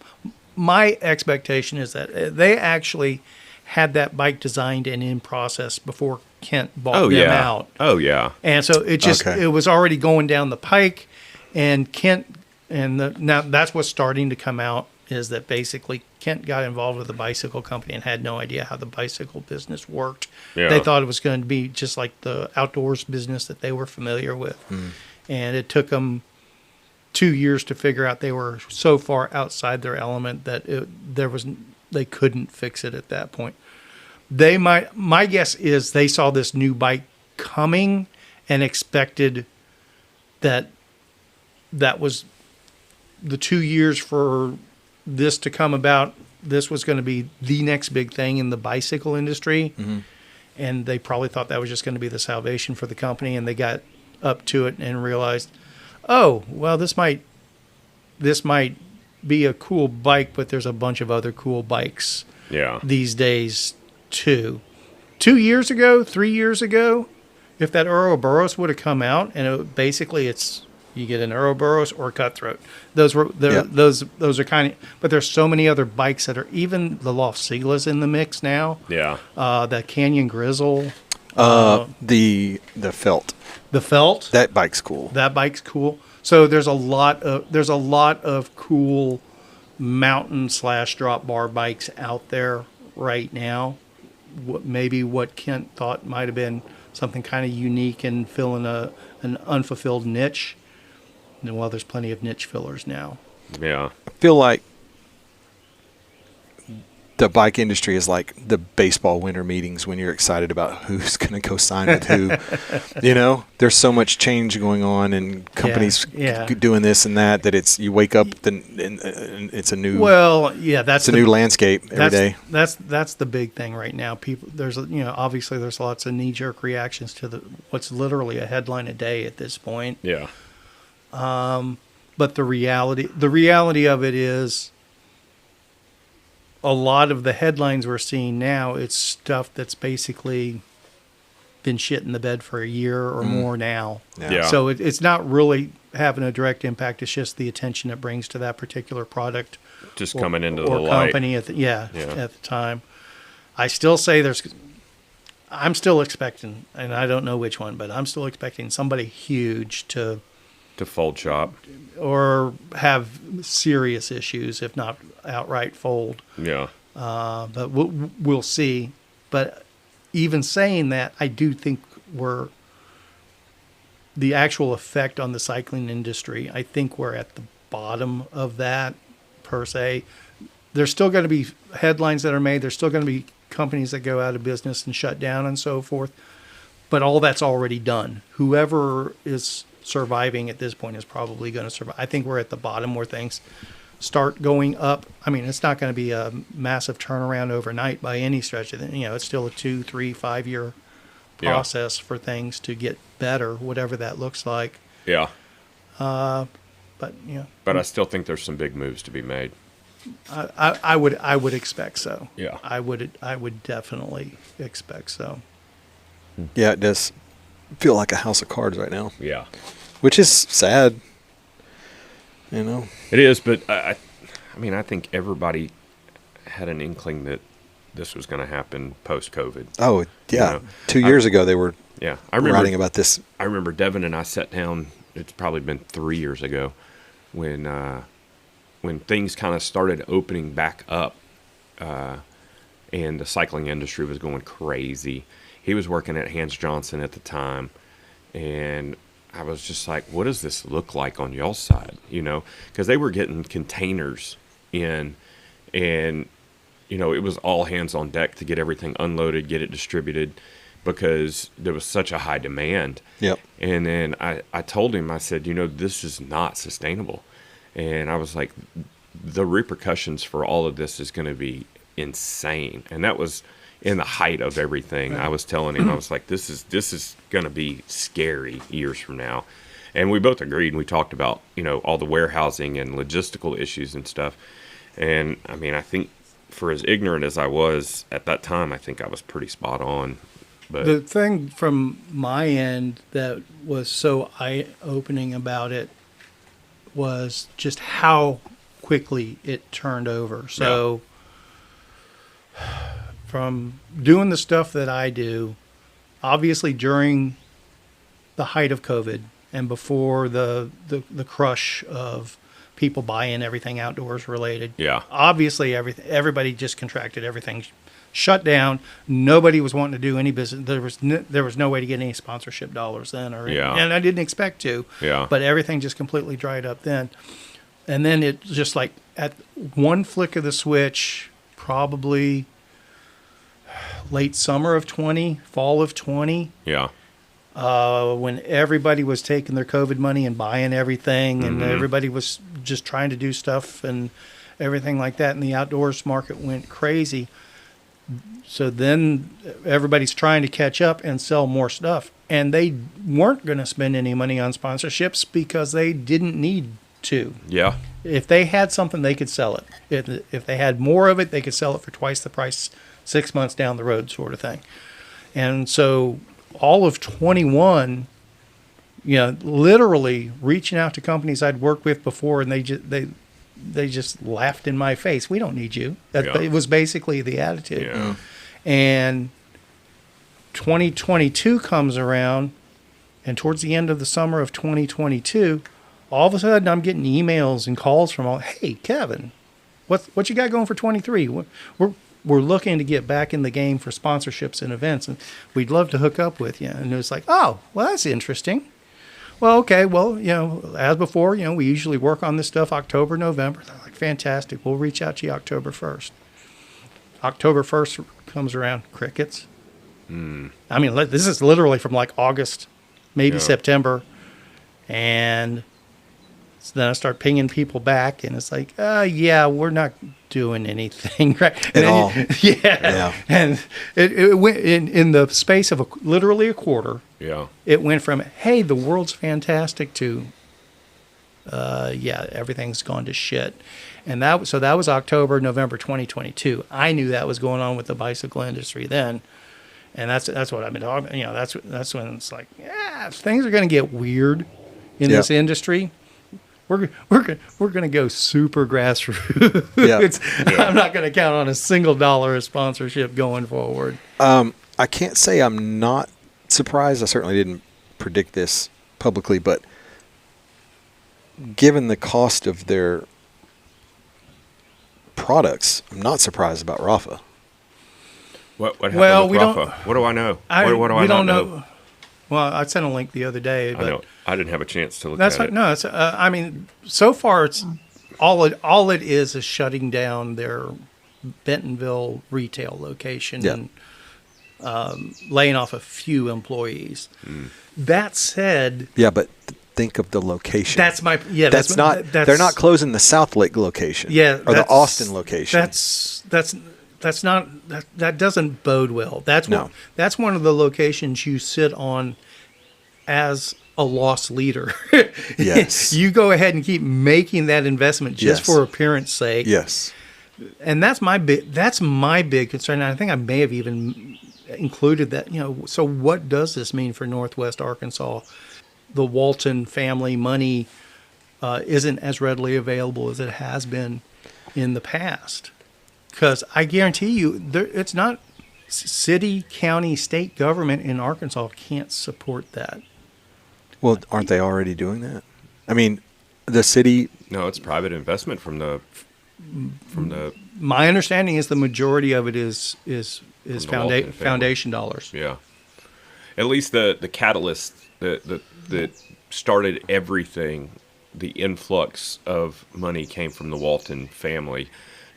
my expectation is that they actually had that bike designed and in process before Kent bought them out. Oh yeah. And so it was already going down the pike, and Kent. Now that's what's starting to come out is that basically Kent got involved with the bicycle company and had no idea how the bicycle business worked. Yeah. They thought it was going to be just like the outdoors business that they were familiar with. And it took them 2 years to figure out they were so far outside their element that they couldn't fix it at that point. My guess is they saw this new bike coming and expected that was the 2 years for this to come about. This was going to be the next big thing in the bicycle industry. And they probably thought that was just going to be the salvation for the company. And they got up to it and realized, oh, well, this might be a cool bike, but there's a bunch of other cool bikes these days too. 2 years ago, 3 years ago, if that Ouroboros would have come out and you get an Ouroboros or a Cutthroat. Those are kind of, but there's so many other bikes that are, even the Loft Sigla's in the mix now. Yeah. That Canyon Grizzle. The Felt. The Felt. That bike's cool. So there's a lot of cool mountain / drop bar bikes out there right now. Maybe what Kent thought might have been something kind of unique and filling an unfulfilled niche. And well, there's plenty of niche fillers now. Yeah. I feel like the bike industry is like the baseball winter meetings when you're excited about who's going to go sign with who. There's so much change going on and companies doing this and that you wake up and it's a new new landscape every day. That's the big thing right now. People, obviously there's lots of knee-jerk reactions to what's literally a headline a day at this point. Yeah. But the reality of it is a lot of the headlines we're seeing now, it's stuff that's basically been shit in the bed for a year or more now. Yeah. So it's not really having a direct impact. It's just the attention it brings to that particular product. Just coming into the light. Company at the time. I still say I'm still expecting, and I don't know which one, but I'm still expecting somebody huge to fold shop or have serious issues, if not outright fold. Yeah. But we'll see. But even saying that, I do think the actual effect on the cycling industry, I think we're at the bottom of that per se. There's still going to be headlines that are made. There's still going to be companies that go out of business and shut down and so forth. But all that's already done. Whoever is surviving at this point is probably going to survive. I think we're at the bottom where things start going up. I mean, it's not going to be a massive turnaround overnight by any stretch of it. It's still a 2, 3, 5 year process for things to get better, whatever that looks like. Yeah. But I still think there's some big moves to be made. I would expect so. Yeah. I would definitely expect so. Yeah, it does feel like a house of cards right now. Yeah. Which is sad. It is, but I think everybody had an inkling that this was going to happen post-COVID. Oh, yeah. 2 years ago they were writing about this. I remember Devin and I sat down, it's probably been 3 years ago, when things kind of started opening back up and the cycling industry was going crazy. He was working at Hans Johnson at the time, And I was just like, what does this look like on y'all's side? You know, because they were getting containers in, and, you know, it was all hands on deck to get everything unloaded, get it distributed, because there was such a high demand. Yep. And then I told him, I said, you know, this is not sustainable. And I was like, the repercussions for all of this is going to be insane. And that was in the height of everything. I was telling him, I was like, this is going to be scary years from now. And we both agreed, and we talked about, you know, all the warehousing and logistical issues and stuff. And I mean, I think for as ignorant as I was at that time, I think I was pretty spot on. But the thing from my end that was so eye-opening about it was just how quickly it turned over. So from doing the stuff that I do, obviously during the height of COVID and before the crush of people buying everything outdoors related, obviously everybody just contracted, everything shut down. Nobody was wanting to do any business. There was no way to get any sponsorship dollars then, and I didn't expect to. But everything just completely dried up then. And then it just like at one flick of the switch, probably late summer of 20, fall of 20. When everybody was taking their COVID money and buying everything, and everybody was just trying to do stuff and everything like that, and the outdoors market went crazy. So then everybody's trying to catch up and sell more stuff. And they weren't going to spend any money on sponsorships because they didn't need to. If they had something, they could sell it. If they had more of it, they could sell it for twice the price 6 months down the road, sort of thing. And so all of 21, you know, literally reaching out to companies I'd worked with before, and they just laughed in my face. We don't need you. It was basically the attitude. And 2022 comes around, and towards the end of the summer of 2022, all of a sudden I'm getting emails and calls from hey, Kevin, what you got going for 23? We're looking to get back in the game for sponsorships and events, and we'd love to hook up with you. And it was like, oh, well, that's interesting. Well, okay, well, you know, as before, you know, we usually work on this stuff October, November. They're like, fantastic. We'll reach out to you October 1st. October 1st comes around, crickets. I mean, this is literally from like August, maybe September. And so then I start pinging people back, and it's like, yeah, we're not doing anything right at all. And it went in the space of literally a quarter. It went from, hey, the world's fantastic, to everything's gone to shit. And that was October, November 2022. I knew that was going on with the bicycle industry then. And that's what I've been talking, you know, that's when it's like, things are going to get weird in this industry. We're going to go super grassroots. I'm not going to count on a single dollar of sponsorship going forward. I can't say I'm not surprised. I certainly didn't predict this publicly, but given the cost of their products, I'm not surprised about Rafa. What happened with Rafa? What do I know? What do I not know? Well, I sent a link the other day. But I know. I didn't have a chance to look at it. No, I mean, so far it's all it is shutting down their Bentonville retail location and laying off a few employees. That said, but think of the location. That's my they're not closing the South Lake location. Or the Austin location. That doesn't bode well. That's one of the locations you sit on as a loss leader. Yes. You go ahead and keep making that investment just for appearance sake. Yes. And that's my big concern. And I think I may have even included that, you know, so what does this mean for Northwest Arkansas? The Walton family money isn't as readily available as it has been in the past. Because I guarantee you, it's not city, county, state government in Arkansas can't support that. Well, aren't they already doing that? I mean, the city. No, it's private investment from the. My understanding is the majority of it is foundation dollars. Yeah, at least the catalyst that started everything. The influx of money came from the Walton family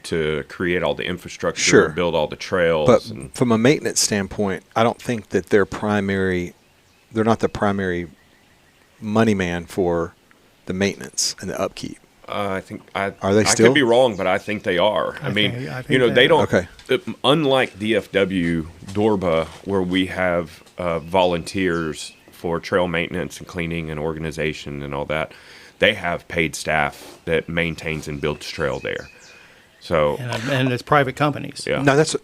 to create all the infrastructure, Sure. build all the trails. But from a maintenance standpoint, I don't think that they're not the primary money man for the maintenance and the upkeep. I think are they I still? could be wrong, but I think they are. I mean, they don't. Okay. Unlike DFW Dorba, where we have volunteers for trail maintenance and cleaning and organization and all that, they have paid staff that maintains and builds trail there. So and it's private companies. yeah, No, that's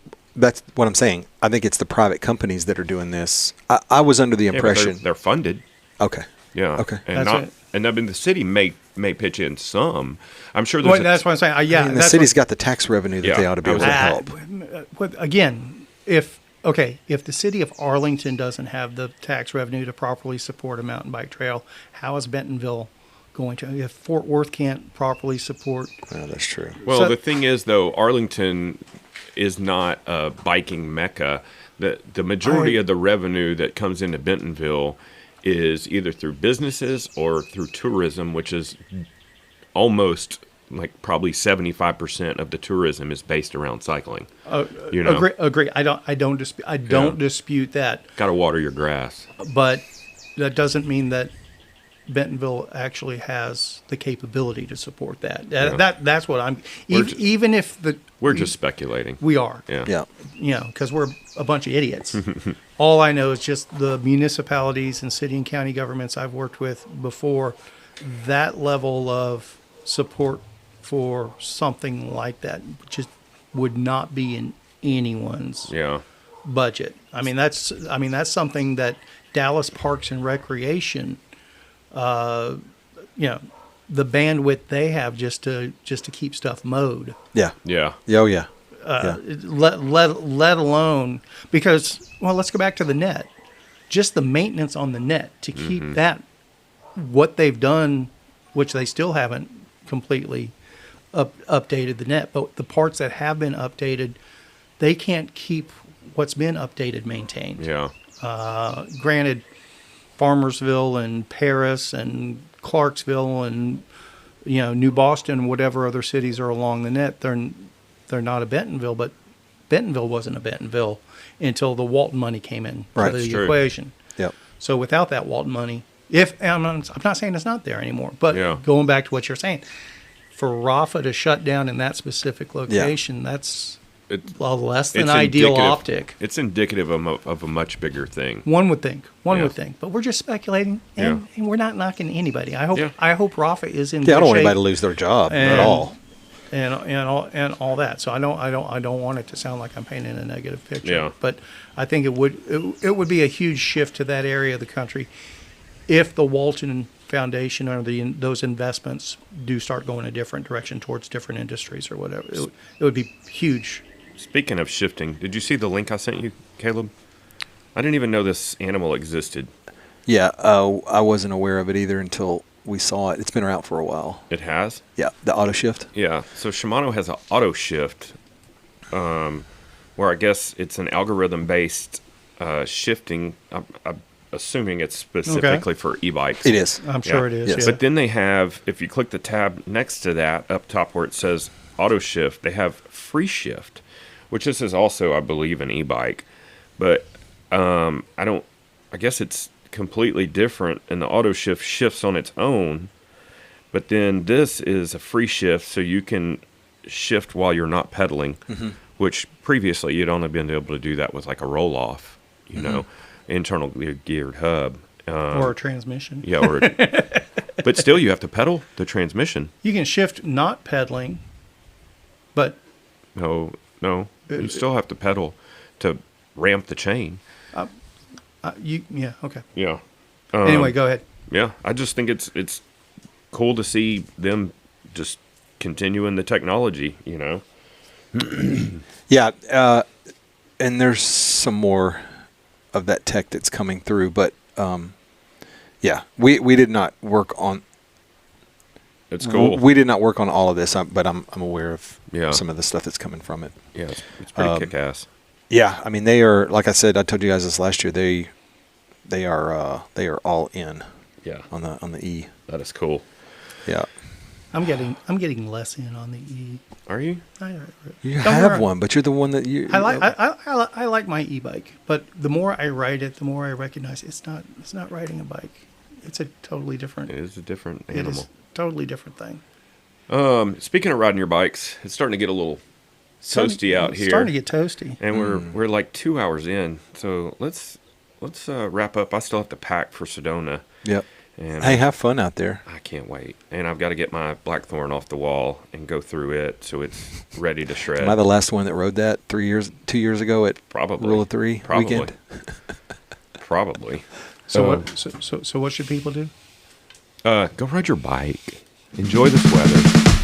what I'm saying. I think it's the private companies that are doing this. I was under the Yeah, but impression. they're funded. Okay. Yeah. Okay. And That's it. and I mean the city may pitch in some. I'm sure Well, there's that's what I'm saying. I mean, the that's city's what- got the tax revenue that Yeah, they ought to be I able was- to help. Again, if the city of Arlington doesn't have the tax revenue to properly support a mountain bike trail, how is Bentonville going to? If Fort Worth can't properly support, Oh, that's true. Well, So- the thing is, though, Arlington is not a biking mecca. The majority of the revenue that comes into Bentonville is either through businesses or through tourism, which is almost like probably 75% of the tourism is based around cycling. You know, agree. I don't dispute that, got to water your grass. but that doesn't mean that Bentonville actually has the capability to support that. Yeah. That's what I'm. We're ju- Even if We're just speculating. we are, Yeah. Yeah. because we're a bunch of idiots. All I know is just the municipalities and city and county governments I've worked with before, that level of support for something like that just would not be in anyone's Yeah. budget. I mean, that's something that Dallas Parks and Recreation, the bandwidth they have just to keep stuff mowed. Yeah. Yeah. Yeah. Oh, yeah. Let alone, because, well, let's go back to the net. Just the maintenance on the net to keep that, what they've done, which they still haven't completely updated the net, but the parts that have been updated, they can't keep what's been updated maintained. Yeah. Granted, Farmersville and Paris and Clarksville and New Boston, whatever other cities are along the net, they're not a Bentonville, but Bentonville wasn't a Bentonville until the Walton money came in Right. to That's the true. equation. Yep. So without that Walton money, I'm not saying it's not there anymore, but Yeah. going back to what you're saying, for Rafa to shut down in that specific location, that's It- a less than it's ideal indicative- optic. It's indicative of a much bigger thing. One would think. Yeah. Would think. But we're just speculating, and we're not knocking anybody. I hope. Yeah. I hope Rafa is in. Yeah. I good don't want shape anybody to lose their job at And- all. and all that. So I don't want it to sound like I'm painting a negative picture. Yeah. But I think it would be a huge shift to that area of the country if the Walton Foundation or those investments do start going a different direction towards different industries or whatever. It would be huge. Speaking of shifting, did you see the link I sent you, Caleb? I didn't even know this animal existed. Yeah. I wasn't aware of it either until we saw it. It's been around for a while. It has? Yeah. The auto shift. Yeah. So Shimano has an auto shift, where I guess it's an algorithm-based shifting. I'm assuming it's specifically for e-bikes. It is. I'm sure it is. Yes. Yeah. But then they have, if you click the tab next to that, up top where it says auto shift, they have free shift, which this is also, I believe, an e-bike. But I guess it's completely different, and the auto shift shifts on its own. But then this is a free shift, so you can shift while you're not pedaling, which previously you'd only been able to do that with like a roll-off, internal geared hub. Or a transmission. Yeah, but still you have to pedal the transmission. You can shift not pedaling, but No, you still have to pedal to ramp the chain. okay. Yeah. Anyway, go ahead. Yeah, I just think it's cool to see them just continuing the technology, Yeah. And there's some more of that tech that's coming through, but yeah, we did not work on. It's cool. We did not work on all of this, but I'm aware of Yeah. some of the stuff that's coming from it. Yeah, it's pretty kick-ass. Yeah, I mean they are, like I said, I told you guys this last year. they are all in Yeah, on the E. that is cool. Yeah. I'm getting less in on the E. Are you? You Don't have worry. one, but you're the one that you. I like my e-bike, but the more I ride it, the more I recognize it's not riding a bike. It's a totally different. It is a different It animal. is a totally different thing. Speaking of riding your bikes, it's starting to get a little toasty out here. Starting to get toasty. And we're like 2 hours in, so let's wrap up. I still have to pack for Sedona. Yep. And Hey, have fun out there. I can't wait. And I've got to get my Blackthorn off the wall and go through it so it's ready to shred. Am I the last one that rode that 2 years ago at Probably. Rule of Three weekend? Probably. So what should people do? Go ride your bike. Enjoy this weather.